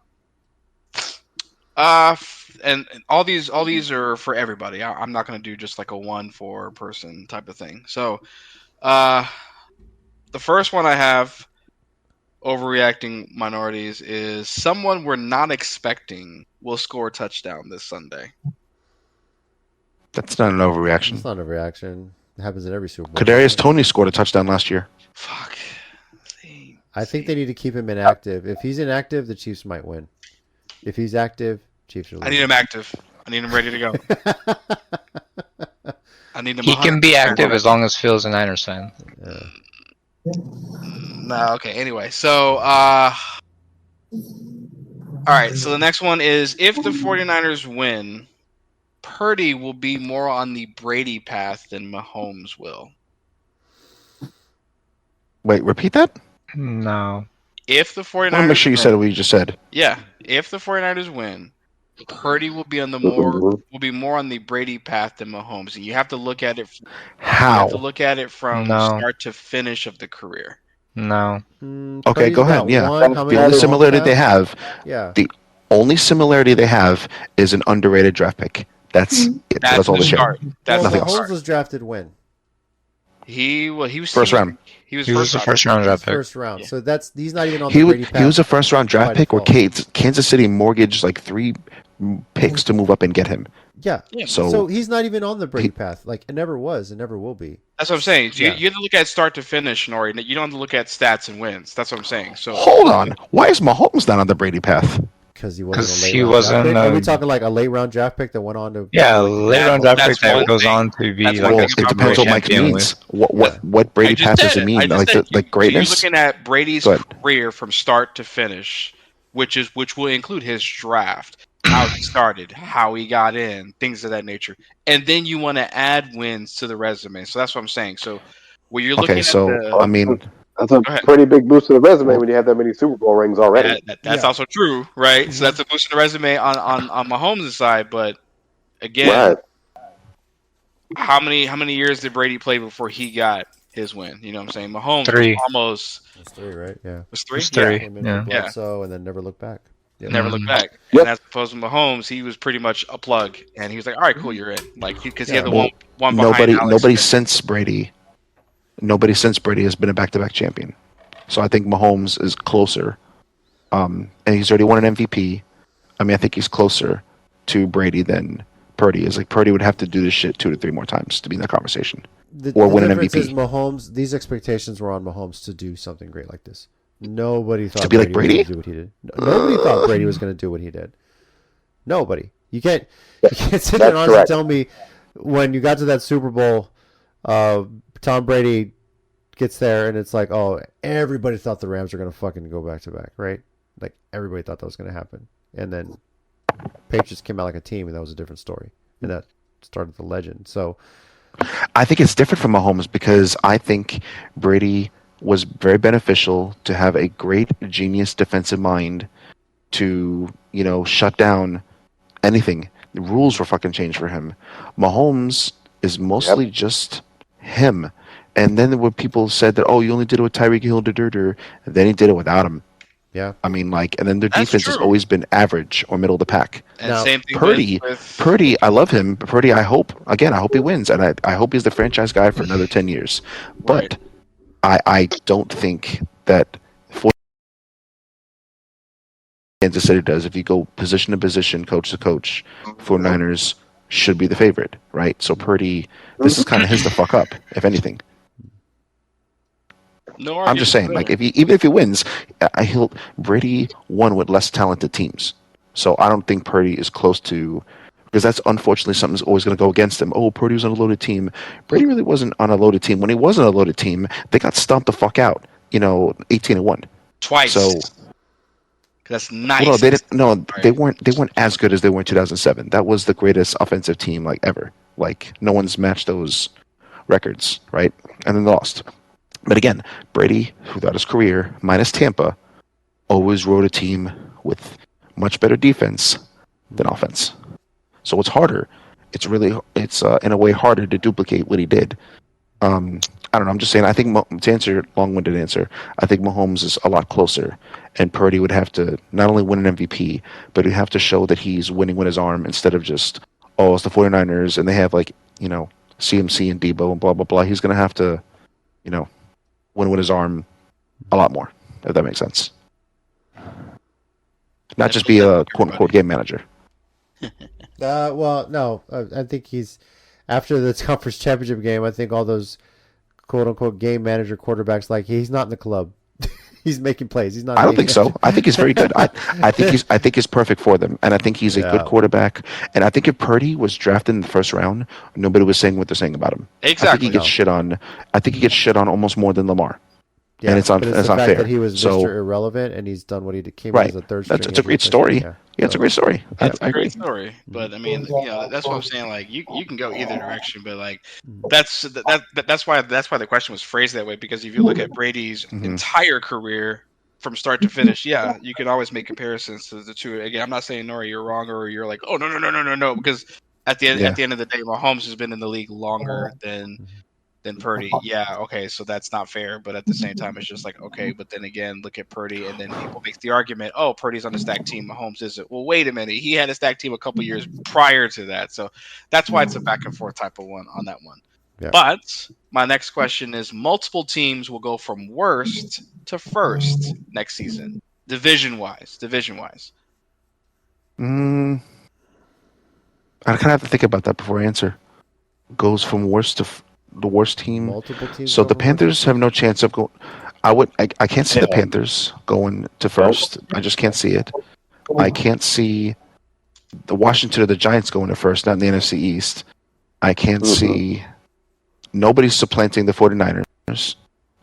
and all these are for everybody. I'm not going to do just like a 1 for person type of thing. So, the first one I have overreacting minorities is someone we're not expecting will score a touchdown this Sunday. That's not an overreaction. It's not a reaction. It happens in every Super Bowl. Kadarius Toney scored a touchdown last year. Fuck. I think they need to keep him inactive. If he's inactive, the Chiefs might win. If he's active, Chiefs will I win. need him active. I need him ready to go. I need him. He can be 100%. active as long as Phil's a Niners fan. No, okay. Anyway, so all right. So the next one is if the 49ers win, Purdy will be more on the Brady path than Mahomes will. Wait, repeat that? No. If the 49ers I want to make sure you win, said what you just said. yeah, if the 49ers win, Purdy will be on the more on the Brady path than Mahomes, and you have to look at it. You How? have to look at it from No. start to finish of the career. No. Okay, Purdy's go ahead. got Yeah. one. How many The only Mahomes similarity have? they have, Yeah. the only similarity they have is an underrated draft pick. That's it. That's all the they share. start. That's Nothing Mahomes else. was drafted when? He was First round. He was He was the first round draft pick. First round. So he's not even on He the was Brady path. he was a first round draft by pick where default. Kansas City mortgaged like 3 picks to move up and get him. Yeah. So, So he's not even on the Brady he- path. Like it never was. It never will be. That's what I'm saying. So Yeah. you have to look at start to finish, Nori. You don't have to look at stats and wins. That's what I'm saying. So hold on. Why is Mahomes not on the Brady path? Because he wasn't 'Cause a late he round wasn't, draft pick. Are we um, talking like a late round draft pick that went on to? Yeah, late round draft pick that's one that goes thing. on to be That's like one Well, thing it about depends what Mike champion means. with. What Brady path does it mean? Like You're greatness? looking at Brady's Go ahead. career from start to finish, which will include his draft, how he started, how he got in, things of that nature, and then you want to add wins to the resume. So that's what I'm saying. So when you're looking Okay, so at the, I mean, That's a Go ahead. pretty big boost to the resume when you have that many Super Bowl rings already. that's Yeah. also true, right? So that's a boost in the resume on Mahomes' side, but again. Right. How many years did Brady play before he got his win? You know what I'm saying? Mahomes 3. almost It's 3, right? Yeah. was 3. It's 3. Came in Yeah. for Bledsoe and then never looked back. Yeah. Never looked back. Yep. And as opposed to Mahomes, he was pretty much a plug, and he was like, "All right, cool, you're in." Like because he had the Well, one behind Alex nobody Smith. since Brady has been a back-to-back champion. So I think Mahomes is closer, and he's already won an MVP. I mean, I think he's closer to Brady than Purdy is. Like Purdy would have to do this shit 2 to 3 more times to be in that conversation. Or win an difference MVP. is Mahomes. These expectations were on Mahomes to do something great like this. Nobody thought be like Brady? was going to do what he did. Nobody thought Brady was going to do what he did. Nobody. You can't sit there and honestly correct. tell me when you got to that Super Bowl, Tom Brady gets there and it's like, oh, everybody thought the Rams were going to fucking go back to back, right? Like everybody thought that was going to happen, and then Patriots came out like a team, and that was a different story, and that started the legend. So. I think it's different from Mahomes because I think Brady was very beneficial to have a great genius defensive mind to, shut down anything. The rules were fucking changed for him. Mahomes is mostly just him. And then when people said that, oh, you only did it with Tyreek Hill, and then he did it without him. Yeah. I mean, and then their That's defense has true. always been average or middle of the pack. And Now, same thing Purdy, with I love him. But Purdy, I hope he wins, and I hope he's the franchise guy for another 10 years. But I don't think that for Kansas City does. If you go position to position, coach to coach, 49ers should be the favorite, right? So Purdy, this is kind of his to fuck up, if anything. no I'm just saying, like, even if he wins, Brady won with less talented teams. So I don't think Purdy is close to, because that's unfortunately something that's always going to go against him. Oh, Purdy was on a loaded team. Brady really wasn't on a loaded team. When he wasn't on a loaded team, they got stomped the fuck out. 18-1. twice. So that's nice. well, no, they didn't. No, they weren't as good as they were in 2007. That was the greatest offensive team like ever. Like no one's matched those records, right? And then they lost. But again, Brady, throughout his career, minus Tampa, always rode a team with much better defense than offense. So it's harder. It's in a way harder to duplicate what he did. I don't know. I'm just saying. I think to answer your long-winded answer, I think Mahomes is a lot closer, and Purdy would have to not only win an MVP, but he'd have to show that he's winning with his arm instead of just, oh, it's the 49ers and they have CMC and Debo and blah blah blah. He's gonna have to, win with his arm a lot more. if that makes sense. Not just be a quote unquote game manager. Well, no, I think he's after the conference championship game. I think all those quote unquote game manager quarterbacks, like he's not in the club. He's making plays. He's not. I don't think so. I think he's very good. I think he's perfect for them, and I think he's a good quarterback. And I think if Purdy was drafted in the first round, nobody was saying what they're saying about him. Exactly. I think he gets shit on. I think he gets shit on almost more than Lamar. Yeah, and it's but it's the unfair. fact that he was so, Mr. Irrelevant and he's done what he came right. as a third. It's a great story. Yeah, it's a great story. I It's a agree. great story, but I mean, that's what I'm saying. Like, you can go either direction, but like, that's why the question was phrased that way. Because if you look at Brady's entire career from start to finish, yeah, you can always make comparisons to the two. Again, I'm not saying Nori, you're wrong, or you're like, oh no, because at the end of the day, Mahomes has been in the league longer than Purdy. Yeah, okay, so that's not fair, but at the same time, it's just like, okay, but then again, look at Purdy, and then people make the argument, oh, Purdy's on the stacked team, Mahomes isn't. Well, wait a minute, he had a stacked team a couple years prior to that, so that's why it's a back and forth type of one on that one. Yeah. But my next question is, multiple teams will go from worst to first next season, division-wise. I kind of have to think about that before I answer. Goes from worst to the worst team. Multiple teams. So the Panthers have no chance of going. I can't see the Panthers going to first. I just can't see it. I can't see the Washington or the Giants going to first, not in the NFC East. I can't see nobody's supplanting the 49ers.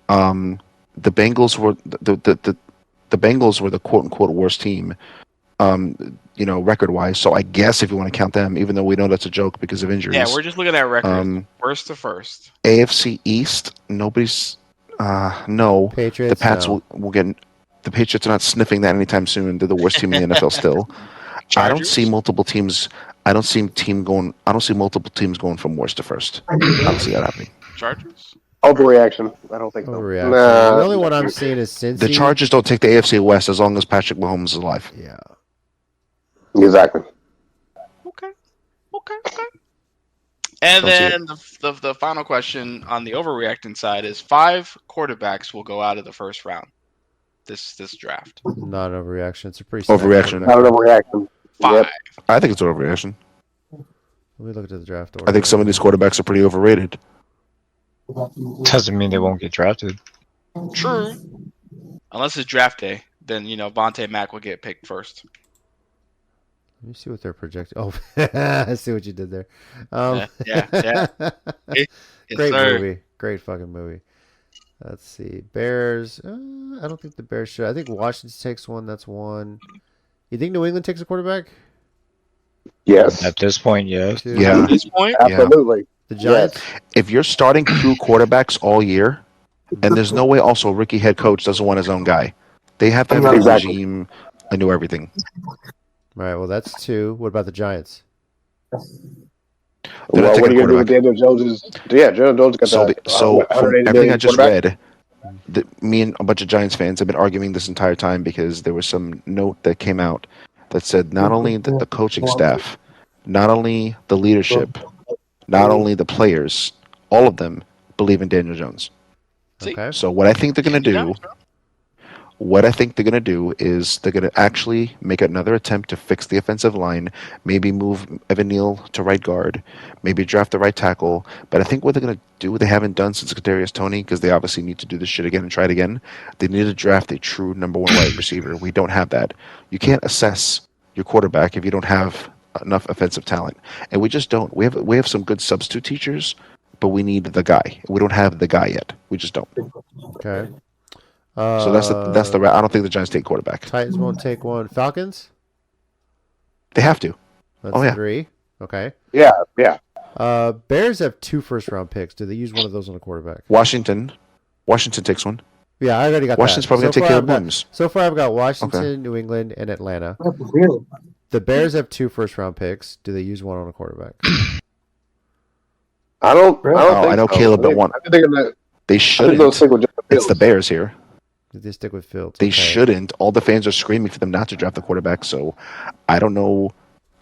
The Bengals were the Bengals were the quote unquote worst team. Record wise. So I guess if you want to count them, even though we know that's a joke because of injuries. Yeah, we're just looking at record. Worst to first. AFC East, nobody's no. Patriots, the Pats will get. The Patriots are not sniffing that anytime soon. They're the worst team in the NFL still. I don't see multiple teams. I don't see multiple teams going from worst to first. I don't see that happening. Chargers? Overreaction. I don't think so. Overreaction. Nah. The only one I'm seeing is Cincy. The Chargers don't take the AFC West as long as Patrick Mahomes is alive. Yeah. Exactly. Okay. And then the final question on the overreacting side is 5 quarterbacks will go out of the first round this draft. Not an overreaction. It's a pretty overreaction. Not an overreaction. 5. Yep. I think it's an overreaction. Let me look at the draft order. I think some of these quarterbacks are pretty overrated. Doesn't mean they won't get drafted. True. Unless it's draft day, then Vontae Mack will get picked first. Let me see what they're projecting. Oh, I see what you did there. Yeah. Great movie. Great fucking movie. Let's see. Bears. I don't think the Bears should. I think Washington takes one. That's one. You think New England takes a quarterback? Yes. At this point, yes. Two. Yeah. At this point? Absolutely. The Giants? If you're starting 2 quarterbacks all year, and there's no way also a rookie head coach doesn't want his own guy. They have to have a regime. I know everything. All right, well, that's 2. What about the Giants? Well, what are you going to do with Daniel Jones? Daniel Jones got so from everything I just read, me and a bunch of Giants fans have been arguing this entire time because there was some note that came out that said not only the coaching staff, not only the leadership, not only the players, all of them believe in Daniel Jones. Okay. So what I think they're going to do... What I think they're going to do is they're going to actually make another attempt to fix the offensive line, maybe move Evan Neal to right guard, maybe draft the right tackle. But I think what they're going to do, what they haven't done since Kadarius Toney, because they obviously need to do this shit again and try it again, they need to draft a true number 1 wide receiver. We don't have that. You can't assess your quarterback if you don't have enough offensive talent. And we just don't. We have some good substitute teachers, but we need the guy. We don't have the guy yet. We just don't. Okay. So that's the I don't think the Giants take quarterback. Titans won't take one. Falcons? They have to. That's 3. Okay. Yeah. Bears have 2 first-round picks. Do they use one of those on a quarterback? Washington takes one. Yeah, I already got Washington's that. probably going to take Caleb Williams. So far, I've got Washington, New England, and Atlanta. The Bears have 2 first-round picks. Do they use one on a quarterback? I don't I know so. Caleb don't want. They shouldn't. It's the Bears here. They stick with Fields. They shouldn't. All the fans are screaming for them not to draft the quarterback. So, I don't know.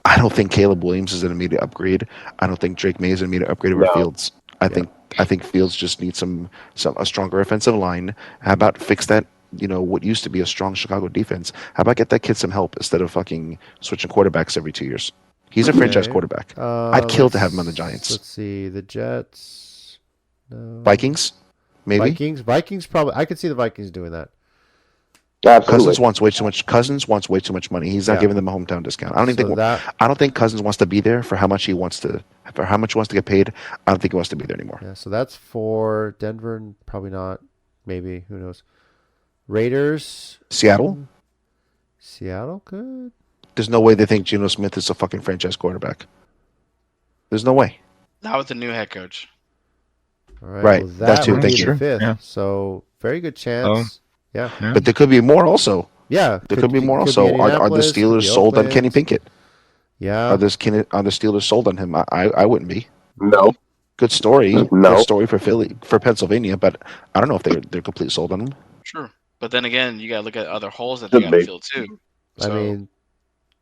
I don't think Caleb Williams is an immediate upgrade. I don't think Drake May is an immediate upgrade over Fields. I think Fields just needs a stronger offensive line. How about fix that what used to be a strong Chicago defense. How about get that kid some help instead of fucking switching quarterbacks every 2 years? He's a franchise Okay. quarterback. I'd kill to have him on the Giants. Let's see. The Jets. No. Vikings, maybe. Vikings probably. I could see the Vikings doing that. Absolutely. Cousins wants way too much money. He's not Yeah. giving them a hometown discount. I don't think Cousins wants to be there for how much he wants to get paid. I don't think he wants to be there anymore. Yeah, so that's for Denver, and probably not. Maybe, who knows? Raiders. Seattle. Seattle could. There's no way they think Geno Smith is a fucking franchise quarterback. There's no way. Not with the new head coach. All right. Right, Well, that too, would thank be you. the fifth. Yeah. So very good chance. Yeah. Yeah. But there could be more also. Yeah. There could be more could also. be Are the Indianapolis, could Steelers be sold on Kenny Oakland. Pinkett? Yeah. Are the Steelers sold on him? I wouldn't be. No. Good story. No. Good story for Pennsylvania, but I don't know if they're completely sold on him. Sure. But then again, you got to look at other holes that they got to fill too. I mean,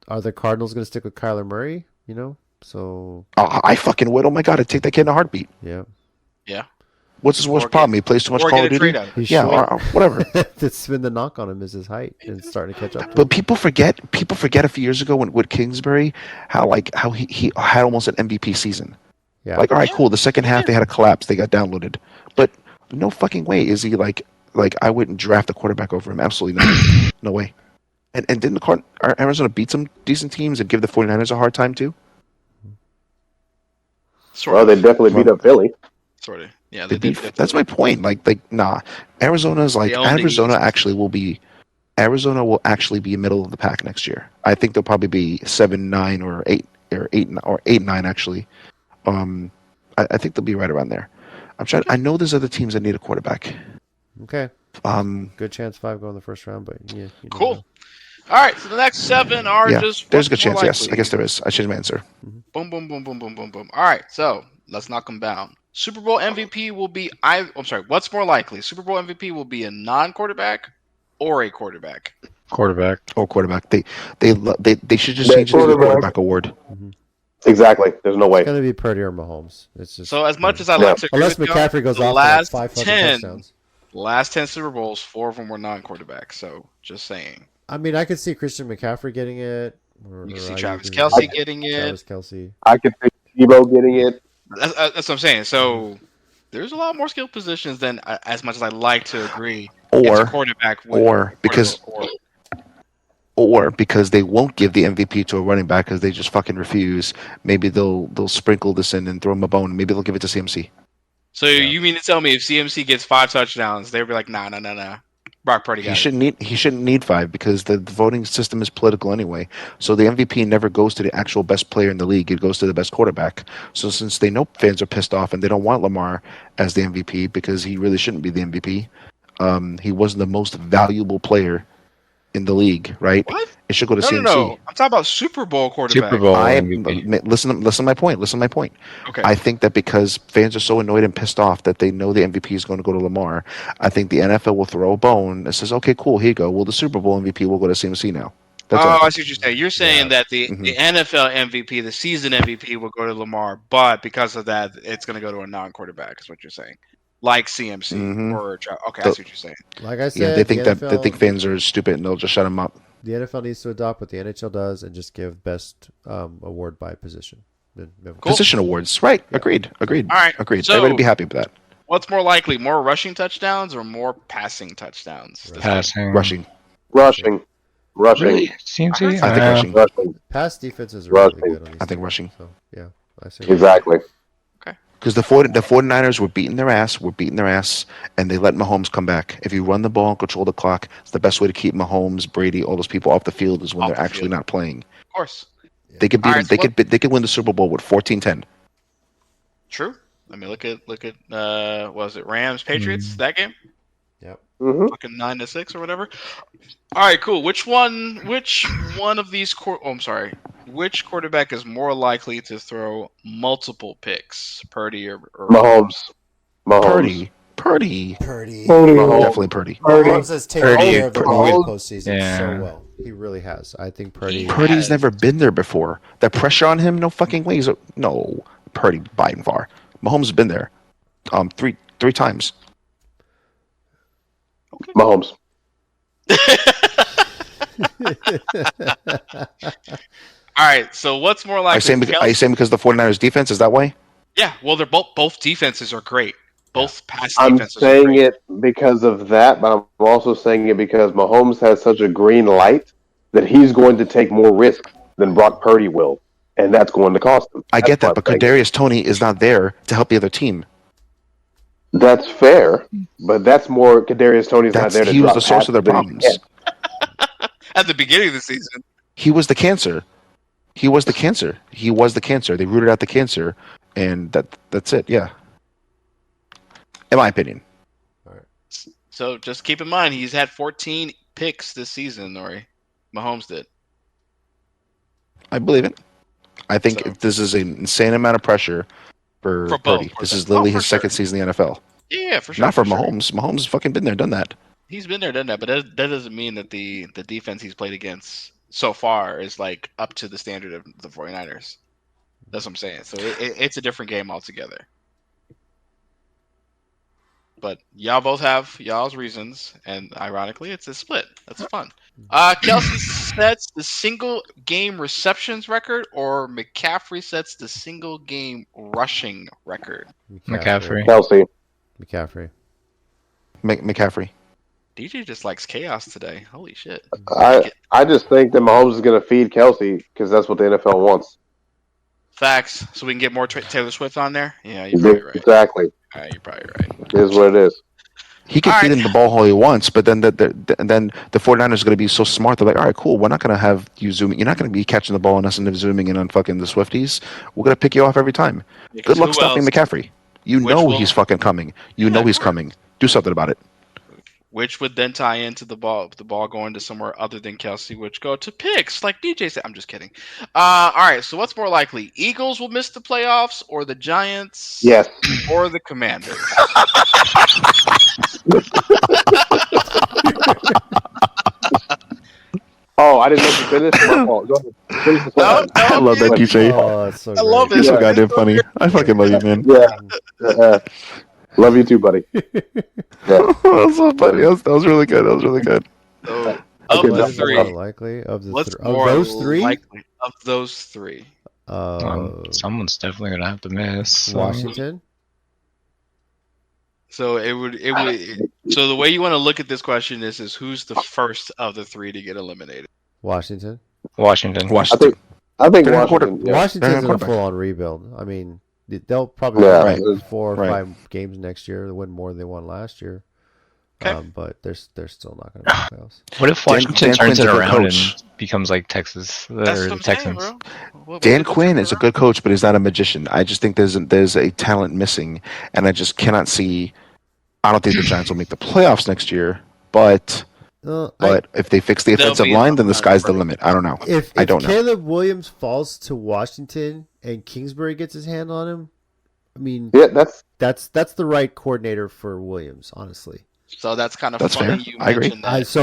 are the Cardinals going to stick with Kyler Murray? So Oh, I fucking would. Oh my god, I'd take that kid in a heartbeat. yeah. What's his worst Or problem? get- He plays too much or Call get of a Duty. trade out of it. He's Yeah, showing- or whatever. That's been the knock on him is his height and starting to catch up to him. But people forget a few years ago with Kingsbury how he had almost an MVP season. Yeah. All right, cool. The second half they had a collapse. They got downloaded. But no fucking way is he like I wouldn't draft a quarterback over him. Absolutely not. No way. And didn't Arizona beat some decent teams and give the 49ers a hard time too? Well, they definitely beat up Philly. Sort of. Yeah, They did. beat, that's my point. Nah. Arizona's They own the Arizona East. actually will be middle of the pack next year. I think they'll probably be 7-9 or 8-9 actually. I think they'll be right around there. I know there's other teams that need a quarterback. Okay. Um, Good chance 5 go in the first round, but yeah. You never Cool. know. All right, so the next 7 are yeah, just there's a good what's more chance. Yes, likely. I guess there is. I changed my answer. Boom, boom, boom, boom, boom, boom, boom. All right, so let's knock them down. Super Bowl MVP will be I'm sorry. What's more likely? Super Bowl MVP will be a non-quarterback or a quarterback. Quarterback. Or quarterback. They should just Yeah, change it to the quarterback. quarterback award. Exactly. There's no way. It's going to be Purdy or Mahomes. It's just So as much as I Yeah. like to agree unless with y'all, McCaffrey goes the off for like last 5 fucking 10 touchdowns. last 10 Super Bowls, 4 of them were non-quarterbacks. So just saying. I mean, I could see Christian McCaffrey getting it. Or You can see I Travis usually- Kelsey getting it. Travis Kelsey. I could see Tebow getting it. That's what I'm saying. So there's a lot more skill positions than as much as I like to agree. It's a quarterback would- or because they won't give the MVP to a running back because they just fucking refuse. Maybe they'll sprinkle this in and throw him a bone. Maybe they'll give it to CMC. So you mean to tell me if CMC gets 5 touchdowns, they'll be like, nah. Brock Purdy got it. He shouldn't need 5 because the voting system is political anyway. So the MVP never goes to the actual best player in the league. It goes to the best quarterback. So since they know fans are pissed off and they don't want Lamar as the MVP because he really shouldn't be the MVP, he wasn't the most valuable player in the league, right? What? It should go to CMC. No. I'm talking about Super Bowl quarterback. Super Bowl MVP. Listen to my point. Okay. I think that because fans are so annoyed and pissed off that they know the MVP is going to go to Lamar, I think the NFL will throw a bone and says, "Okay, cool, here you go. Well, the Super Bowl MVP will go to CMC now." That's all. I see what you're saying. You're saying that the NFL MVP, the season MVP, will go to Lamar, but because of that, it's going to go to a non-quarterback. Is what you're saying, like CMC or okay. I see what you're saying. Like I said, Yeah, they think the they think NFL fans are stupid and they'll just shut them up. The NFL needs to adopt what the NHL does and just give best award by position. Cool. Position awards, right? Agreed. All right. Agreed. So- Everybody be happy with that. What's more likely, more rushing touchdowns or more passing touchdowns? Passing. Rushing. Rushing. Really? CMC? I think rushing. Rushing. Pass defenses are really Rushing. good on these I think teams, rushing. So, yeah, I say Exactly. Because the 49ers were beating their ass, and they let Mahomes come back. If you run the ball and control the clock, it's the best way to keep Mahomes, Brady, all those people off the field is when Off they're the actually field. not playing. Of course. They could beat All them. right, so They could win the Super Bowl with 14-10. True. I mean, look at was it Rams Patriots that game? Yep. Mm-hmm. Fucking 9-6 or whatever. All right, cool. Which one of these which quarterback is more likely to throw multiple picks? Purdy or Mahomes. Purdy. Purdy. Definitely Purdy. Mahomes has taken Purdy. care of the Purdy. Ball postseason Yeah. so well. He really has. I think Purdy. Purdy's never been there before. The pressure on him, no fucking way. No, Purdy by and far. Mahomes has been there, three times. Mahomes. All right. So what's more Are you saying, likely? are you saying because the 49ers defense is that way? Yeah. Well, they're both defenses are great. Both pass I'm defenses are saying great. it because of that, but I'm also saying it because Mahomes has such a green light that he's going to take more risks than Brock Purdy will, and that's going to cost him. I That's get why that, but I'm saying it. Kadarius Toney is not there to help the other team. That's fair, but that's more Kadarius Toney's not there to He was drop the source of their passes that he problems. can't. At the beginning of the season. He was the cancer. He was the cancer. He was the cancer. They rooted out the cancer, and that's it. Yeah, in my opinion. So just keep in mind he's had 14 picks this season, Nori. Mahomes did. I believe it. I think So- this is an insane amount of pressure for For both, Purdy. for This them. is literally Oh, for his second sure. season in the NFL. Yeah, for sure. Not for sure. Mahomes. Mahomes has fucking been there, done that. He's been there, done that, but that doesn't mean that the defense he's played against so far is like up to the standard of the 49ers. That's what I'm saying. So it's a different game altogether. But y'all both have y'all's reasons, and ironically, it's a split. That's fun. Kelsey sets the single game receptions record, or McCaffrey sets the single game rushing record. McCaffrey. Kelsey. McCaffrey. McCaffrey. DJ just likes chaos today. Holy shit! I just think that Mahomes is going to feed Kelsey because that's what the NFL wants. Facts. So we can get more Taylor Swift on there. Yeah, you're probably right. Exactly. All right, you're probably right. It is what it is. He can All feed right. him the ball all he wants, but then the 49ers are going to be so smart. They're like, all right, cool. We're not going to have you zooming. You're not going to be catching the ball and us end up zooming in on fucking the Swifties. We're going to pick you off every time. Yeah, 'cause Good luck who stopping else- McCaffrey. You Which know will- he's fucking coming. You Yeah, know of he's course. coming. Do something about it. Which would then tie into the ball going to somewhere other than Kelsey, which go to picks, like DJ said. I'm just kidding. All right, so what's more likely? Eagles will miss the playoffs, or the Giants? Yes. Or the Commanders? Oh, I didn't know you finished. My fault. Go ahead. Finish the No, question. I love that, DJ. Oh, it's so I love great. You're so Yeah. goddamn funny. I fucking love you, man. Yeah. Love you too, buddy. Yeah. That was so funny. That was really good. That was really good. So, Okay, of the that's What is more three, likely of the what's of more those three? likely of those three? Someone's definitely gonna have to miss. So. Washington. So so the way you want to look at this question is who's the first of the three to get eliminated? Washington. Washington. Washington. I think They're not Washington. Yeah. Washington's in a quarterback. full-on rebuild. I mean, they'll probably Yeah. win 4 or Right. 5 games next year. They'll win more than they won last year. Okay. But they're still not going to make the playoffs. What if Dan Washington Quinn's turns a it good around coach. and becomes like Texas That's or what the I'm saying, Texans? bro. What Dan if they Quinn turn is a around? good coach, but he's not a magician. I just think there's a talent missing, and I just cannot see. I don't think the Giants will make the playoffs next year, but if they fix the They'll offensive be line, then the enough. sky's the limit. I don't know. if I don't know. Caleb Williams falls to Washington and Kingsbury gets his hand on him, I mean, Yeah, that's that's the right coordinator for Williams, honestly. So that's kind of That's funny fair. you I agree. mentioned that. I agree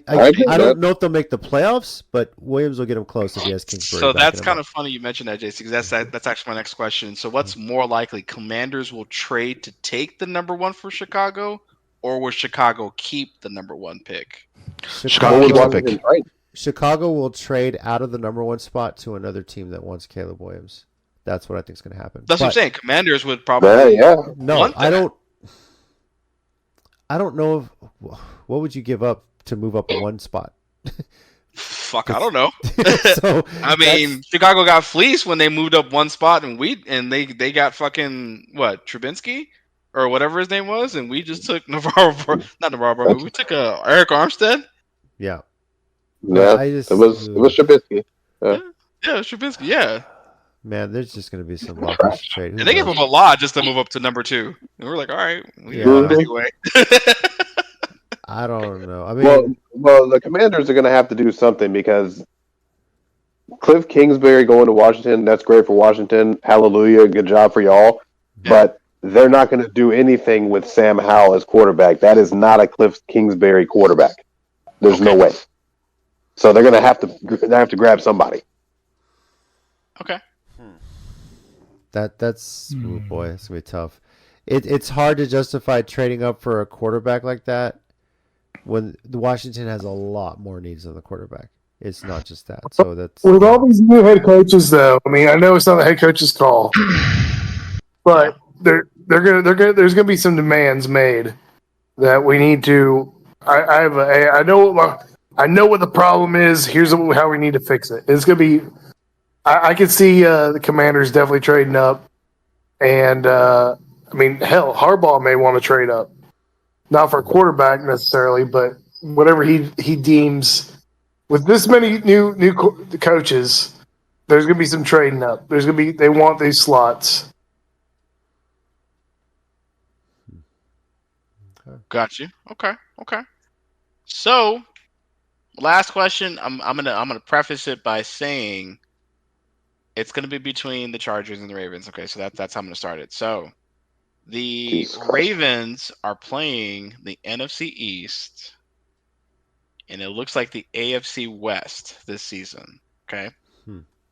I with don't that. know if they'll make the playoffs, but Williams will get him close if he has Kingsbury. So backing that's him kind up. of funny you mentioned that, JC, because that's actually my next question. So what's more likely? Commanders will trade to take the number 1 for Chicago, or will Chicago keep the number 1 pick? Chicago keeps the pick. Right. Chicago will trade out of the number 1 spot to another team that wants Caleb Williams. That's what I think is going to happen. That's what I'm But- saying. Commanders would probably. Yeah. No, want I that. don't. I don't know what would you give up to move up 1 spot. Fuck, I don't know. So I mean, Chicago got fleeced when they moved up 1 spot, and they got fucking what, Trubinsky or whatever his name was, and we just took not Navarro, but we took Eric Armstead. yeah, Yeah. I just It was Trubisky. Yeah, Trubinsky. Yeah, man. There's just going to be some lucky trade. Who and they gave knows? him a lot just to move up to number 2, and we're like, all right, we Yeah. do it anyway. I don't know. I mean, Well, the Commanders are going to have to do something because Cliff Kingsbury going to Washington, that's great for Washington. Hallelujah. Good job for y'all. Yeah. But they're not going to do anything with Sam Howell as quarterback. That is not a Cliff Kingsbury quarterback. There's no way. So they're going to have to grab somebody. Okay. that's oh boy, it's gonna be tough. It's hard to justify trading up for a quarterback like that when the Washington has a lot more needs on the quarterback. It's not just that. So that's With all these new head coaches, though, I mean, I know it's not the head coach's call, but there's gonna be some demands made that we need to. I know what the problem is. Here's how we need to fix it. It's gonna be. I can see the Commanders definitely trading up, and I mean, hell, Harbaugh may want to trade up, not for a quarterback necessarily, but whatever he deems. With this many new coaches, there's gonna be some trading up. They want these slots. Got you. Okay. So, last question. I'm gonna preface it by saying it's gonna be between the Chargers and the Ravens. Okay, so that's how I'm gonna start it. So, the Jesus Christ. Ravens are playing the NFC East, and it looks like the AFC West this season. Okay,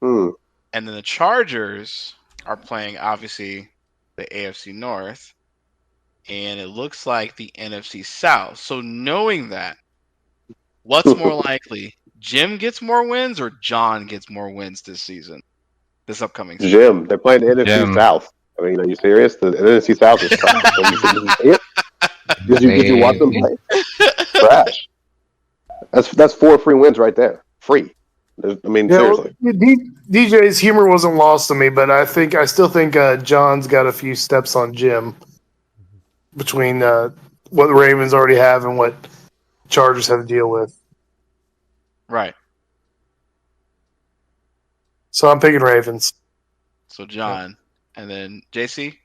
Hmm. and then the Chargers are playing obviously the AFC North, and it looks like the NFC South. So knowing that, what's more likely? Jim gets more wins or John gets more wins this upcoming season? Jim, they're playing the NFC Jim. South. I mean, are you serious? The NFC South is trash. Did you see it? Did you watch them play? Trash. That's 4 free wins right there. Free. Seriously. DJ's humor wasn't lost on me, but I still think John's got a few steps on Jim between what the Ravens already have and what Chargers have to deal with. Right. So I'm picking Ravens. So John, and then JC.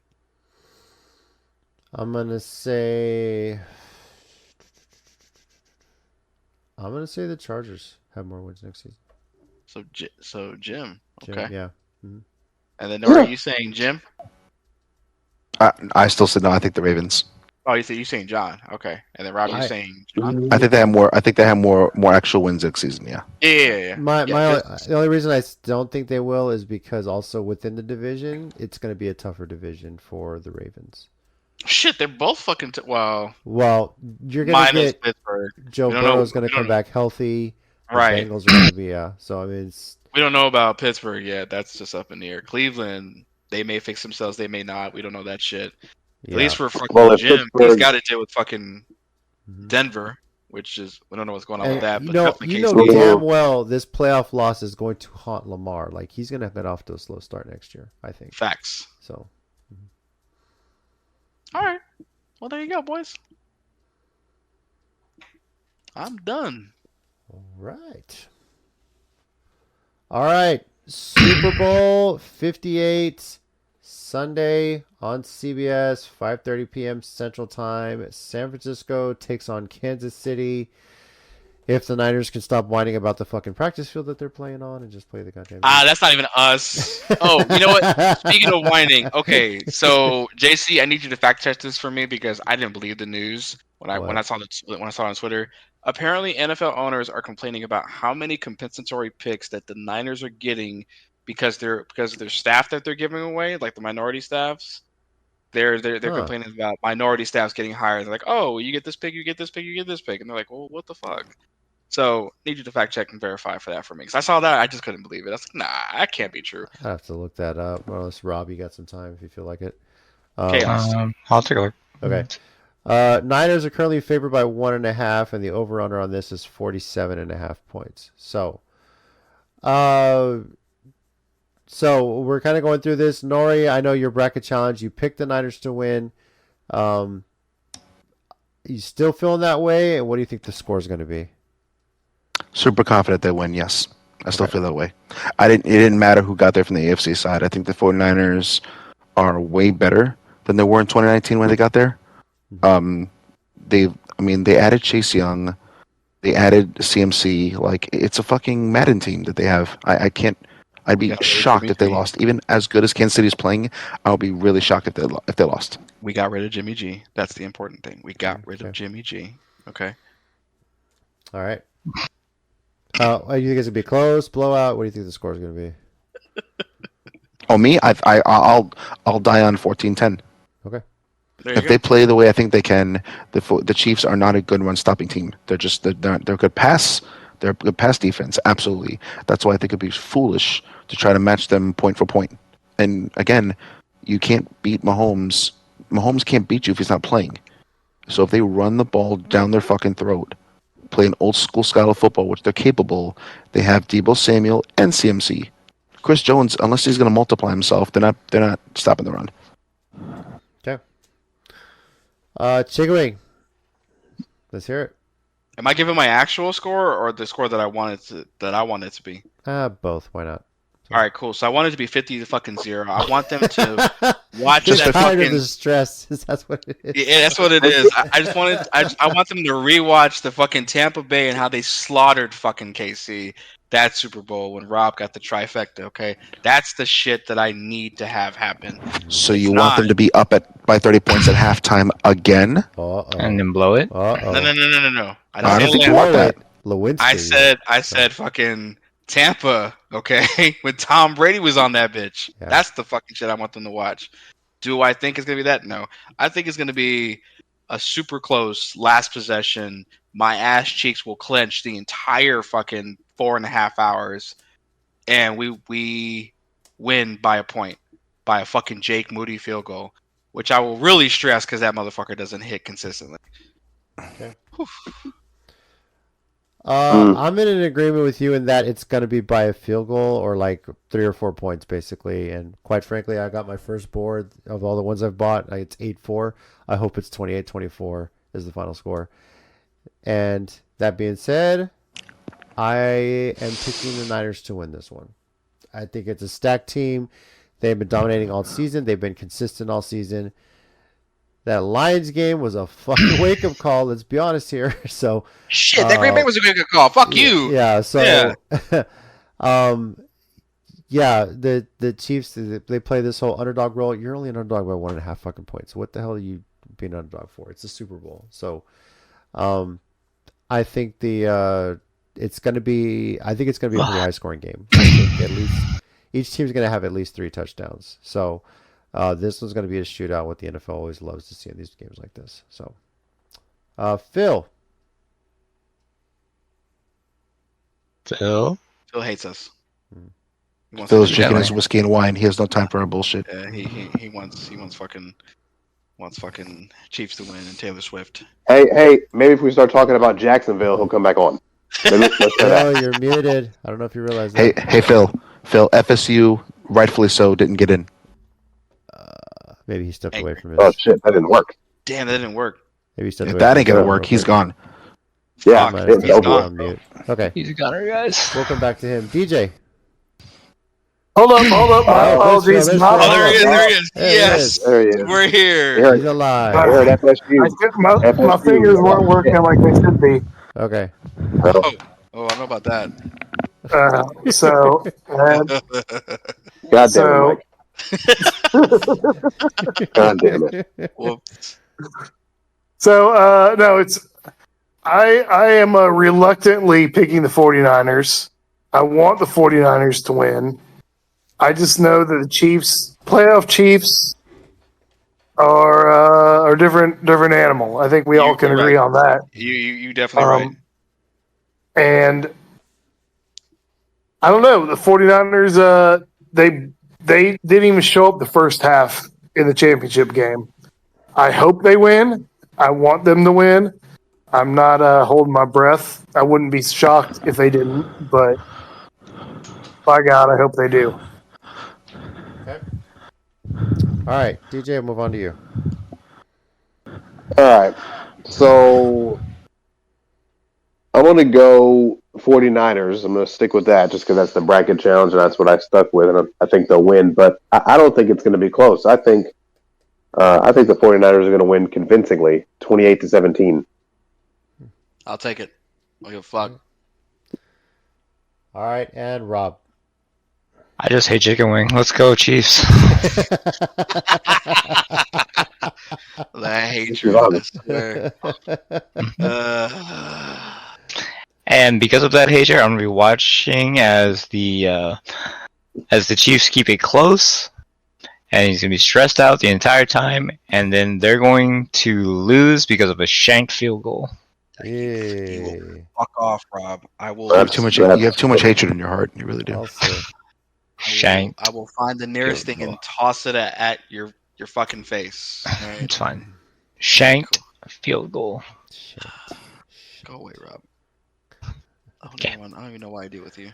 I'm gonna say the Chargers have more wins next season. So Jim. Jim, Okay. yeah. Mm-hmm. And then are you saying Jim? I still said no. I think the Ravens. Oh, you saying John? Okay. And then Rob, you saying John? I think they have more. I think they have more actual wins next season. Yeah. Yeah. The only reason I don't think they will is because also within the division, it's going to be a tougher division for the Ravens. Shit, they're both fucking. Well, you're going to minus get Pittsburgh. Joe Burrow's going to come back healthy. The Right. Bengals are going to be So I mean, we don't know about Pittsburgh yet. That's just up in the air. Cleveland, they may fix themselves. They may not. We don't know that shit. yeah. At least for fucking Jim, Pittsburgh- he's got to deal with fucking Mhm. Denver, which is we don't know what's going on with And that. you But know definitely case damn well this playoff loss is going to haunt Lamar. Like he's going to get off to a slow start next year, I think. facts. So. All right. Well, there you go, boys. I'm done. All right. Super Bowl 58 Sunday on CBS, 5:30 p.m. Central Time. San Francisco takes on Kansas City. If the Niners can stop whining about the fucking practice field that they're playing on and just play the goddamn game. That's not even us. Oh, you know what? Speaking of whining, okay. So JC, I need you to fact check this for me because I didn't believe the news when I saw it on Twitter. Apparently, NFL owners are complaining about how many compensatory picks that the Niners are getting because of their staff that they're giving away, like the minority staffs. They're complaining about minority staffs getting hired. They're like, oh, you get this pick, you get this pick, you get this pick, and they're like, well, what the fuck? So need you to fact check and verify for that for me because I saw that I just couldn't believe it. I was like, nah, that can't be true. I have to look that up. Well, unless Rob, you got some time if you feel like it. Chaos. I'll take a look. Okay. Niners are currently favored by 1.5, and the over/under on this is 47.5 points. So we're kind of going through this. Nori, I know your bracket challenge. You picked the Niners to win. You still feeling that way? And what do you think the score is going to be? Super confident they win. Yes, I still feel that way. It didn't matter who got there from the AFC side. I think the 49ers are way better than they were in 2019 when they got there. They added Chase Young, they added CMC. Like it's a fucking Madden team that they have. I'd be shocked if they lost. Even as good as Kansas City is playing, I'll be really shocked if they lost. We got rid of Jimmy G. That's the important thing. We got rid of Jimmy G. Okay. All right. Do you think it's gonna be close, blowout? What do you think the score is gonna be? Oh, me? I'll die on 14-10. Okay. There you If go. they play the way I think they can, the Chiefs are not a good run stopping team. They're good pass. They're a good pass defense. Absolutely. That's why I think it'd be foolish to try to match them point for point. And again, you can't beat Mahomes. Mahomes can't beat you if he's not playing. So if they run the ball down their fucking throat, play an old school style of football, which they're capable, they have Debo Samuel and CMC. Chris Jones, unless he's going to multiply himself, they're not stopping the run. Okay. Chicken Wing. Let's hear it. Am I giving my actual score or the score that I want it to be? Both. Why not? All right, cool. So I want it to be 50 to fucking 0. I want them to watch Just that tired fucking. of the stress. That's what it is. Yeah, that's what it is. I want them to rewatch the fucking Tampa Bay and how they slaughtered fucking KC that Super Bowl when Rob got the trifecta. Okay, that's the shit that I need to have happen. So It's you want not. them to be up by 30 points at halftime again? Uh-oh. And then blow it. Uh-oh. No. I don't say think you that. want that. Lewinsky. I said fucking Tampa, okay? When Tom Brady was on that bitch. Yeah. That's the fucking shit I want them to watch. Do I think it's going to be that? No. I think it's going to be a super close last possession. My ass cheeks will clench the entire fucking 4.5 hours. And we win by a point. By a fucking Jake Moody field goal. Which I will really stress because that motherfucker doesn't hit consistently. Okay. Whew. I'm in an agreement with you in that it's going to be by a field goal or like 3 or 4 points, basically. And quite frankly, I got my first board of all the ones I've bought. It's 8-4. I hope it's 28-24 is the final score. And that being said, I am picking the Niners to win this one. I think it's a stacked team. They've been dominating all season. They've been consistent all season. That Lions game was a fucking wake-up call. Let's be honest here. So Shit, that Green Bay was a good call. Fuck you. yeah. So Yeah. yeah. The Chiefs, they play this whole underdog role. You're only an underdog by 1.5 fucking points. What the hell are you being an underdog for? It's the Super Bowl. So I think it's going to be a pretty high scoring game. I think at least each team's going to have at least 3 touchdowns. So this one's going to be a shootout, what the NFL always loves to see in these games like this. So Phil. Phil? Phil hates us. He wants Phil's to- drinking his whiskey and wine. He has no time for our bullshit. Yeah, he wants fucking Chiefs to win and Taylor Swift. Hey, maybe if we start talking about Jacksonville, he'll come back on. Maybe let's try that. Phil, you're muted. I don't know if you realize that. Hey, Phil, FSU, rightfully so, didn't get in. Maybe he stepped away from Oh his. shit, that didn't work. Damn, that didn't work. Maybe he stepped If away that from ain't gonna his work, real he's quick. gone. Yeah, Fuck, it's he's over. gone. On mute. Okay, He's a gunner, guys. we'll come back to him. DJ. Hold up. My Oh, there's apologies. Phil, My there's Oh, there he is. Phil. There he is. There he Yes, is. There he is. we're here. Here, He's alive. here at FSU. my FSU. fingers weren't working like they should be. Okay. Oh, I know about that. So, God damn So- it, Mike. God damn it. Whoops. so no, it's I am reluctantly picking the 49ers. I want the 49ers to win. I just know that the playoff Chiefs are a different animal. I think we all can You're agree right. on that. You definitely right. And I don't know, the 49ers they didn't even show up the first half in the championship game. I hope they win. I want them to win. I'm not holding my breath. I wouldn't be shocked if they didn't, but by God, I hope they do. All right, DJ, we'll move on to you. All right. So I'm going to go 49ers. I'm going to stick with that just because that's the bracket challenge and that's what I stuck with, and I think they'll win. But I don't think it's going to be close. I think the 49ers are going to win convincingly, 28-17. I'll take it. I don't give a fuck. All right, and Rob. I just hate chicken wing. Let's go, Chiefs. I hate You're you. I honest. swear. And because of that hatred, I'm gonna be watching as the Chiefs keep it close, and he's gonna be stressed out the entire time, and then they're going to lose because of a shanked field goal. Yeah. Fuck off, Rob. I will. You have too much. You have too much hatred in your heart. You really do. Also, Shanked. I will find the nearest thing and toss it at your fucking face. All right? It's fine. Shanked field goal. shit. Go away, Rob. I Okay. don't even know why I deal with you.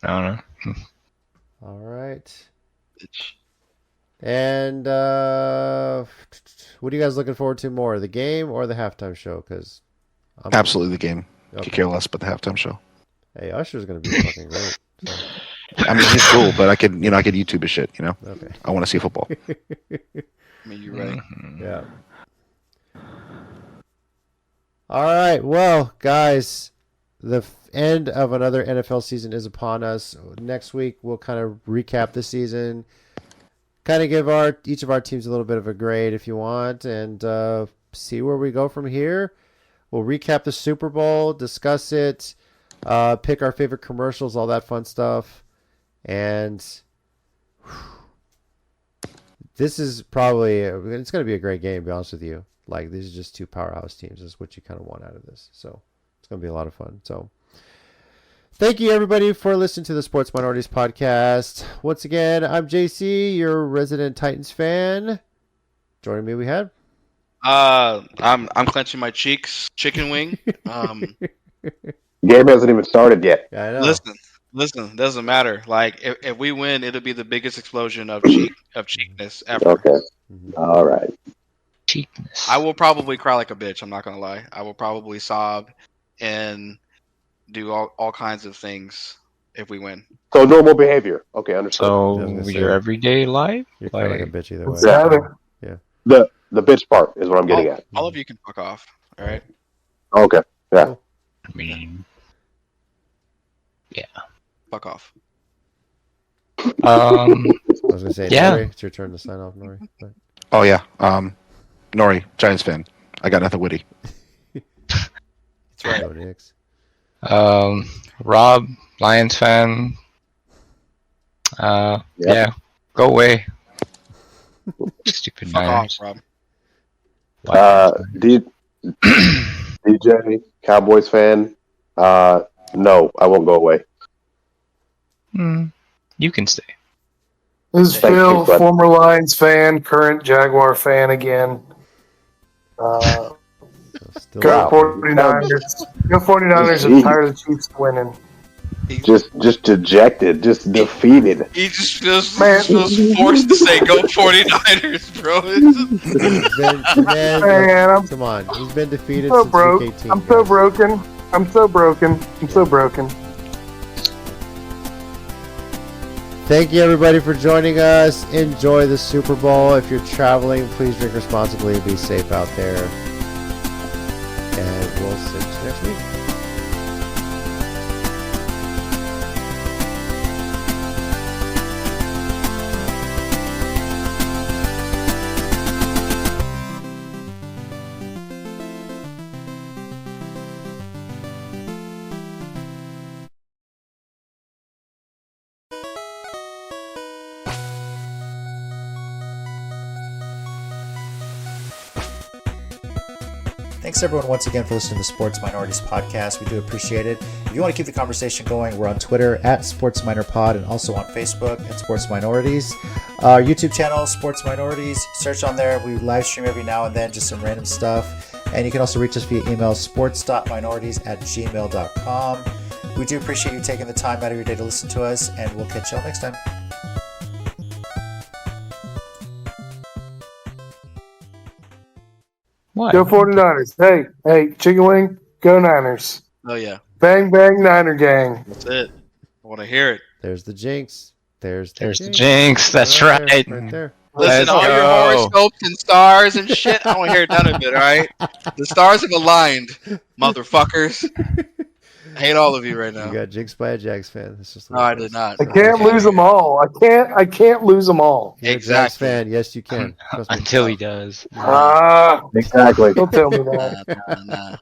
I don't know. All right. Bitch. And what are you guys looking forward to more, the game or the halftime show? Because Absolutely, the game. Okay. Could care less about the halftime show. Hey, Usher's gonna be fucking great. So, I mean, he's cool, but I could YouTube his shit. okay. I want to see football. I mean, you're right. Mhm. Yeah. All right. Well, guys, the end of another NFL season is upon us. Next week, we'll kind of recap the season, kind of give each of our teams a little bit of a grade if you want, and see where we go from here. We'll recap the Super Bowl, discuss it, pick our favorite commercials, all that fun stuff. And this is probably, it's going to be a great game, to be honest with you. Like, these are just two powerhouse teams. That's what you kind of want out of this. So it's going to be a lot of fun. So thank you, everybody, for listening to the Sports Minorities Podcast. Once again, I'm JC, your resident Titans fan. Joining me, we had... I'm clenching my cheeks. Chicken wing. Game hasn't even started yet. Yeah, I know. Listen. Doesn't matter. Like if we win, it'll be the biggest explosion of cheekness ever. Okay. Mhm. All right. Cheapness. I will probably cry like a bitch. I'm not gonna lie. I will probably sob and do all kinds of things if we win. So normal behavior. Okay, understood. I was So gonna say- your everyday life? You're kind of like a Like, bitch either way. What's that? The bitch part is what I'm getting at. All of you can fuck off. All right. Okay. I mean, Fuck off. I was gonna say, Yeah. Nori, it's your turn to sign off, Nori. But- Oh yeah, Nori, Giants fan. I got nothing witty. That's right. Go Knicks. Rob, Lions fan. Yeah, go away. Stupid Fuck Niners. off, Rob. DJ, Cowboys fan. No, I won't go away. You can stay. This is Thank Phil, you, bud. former Lions fan, current Jaguar fan again. So still Go Wow. 49ers. Go 49ers. I'm tired of the Chiefs winning. Just dejected, just defeated. He just feels Man. forced to say go 49ers, bro. He's been, Man, come on. He's been defeated so since broke. week 18. I'm so guys. broken. I'm so broken. I'm so broken. Thank you, everybody, for joining us. Enjoy the Super Bowl. If you're traveling, please drink responsibly and be safe out there. And we'll see you next week. Thanks everyone once again for listening to the Sports Minorities Podcast. We do appreciate it. If you want to keep the conversation going, we're on Twitter at Sports Minor Pod and also on Facebook at Sports Minorities. Our YouTube channel, Sports Minorities, search on there. We live stream every now and then, just some random stuff. And you can also reach us via email, sports.minorities@gmail.com. We do appreciate you taking the time out of your day to listen to us, and we'll catch y'all next time. What? Go 49ers. Hey, chicken wing. Go Niners. Oh yeah, Bang, bang, Niner gang. that's it. I want to hear it. There's the jinx. There's There's the jinx. That's Right right. there, right there. Listen, Let's all your go. horoscopes and stars and shit. I don't hear none of it. All right, the stars have aligned, motherfuckers. I hate all of you right now. You got jinxed by a Jags fan. That's just the No, way I it did goes. not. I can't lose them all. I can't lose them all. You're a Jags Exactly. fan. Yes, you can. Trust me. Until he does. Exactly. Don't tell me that. Nah.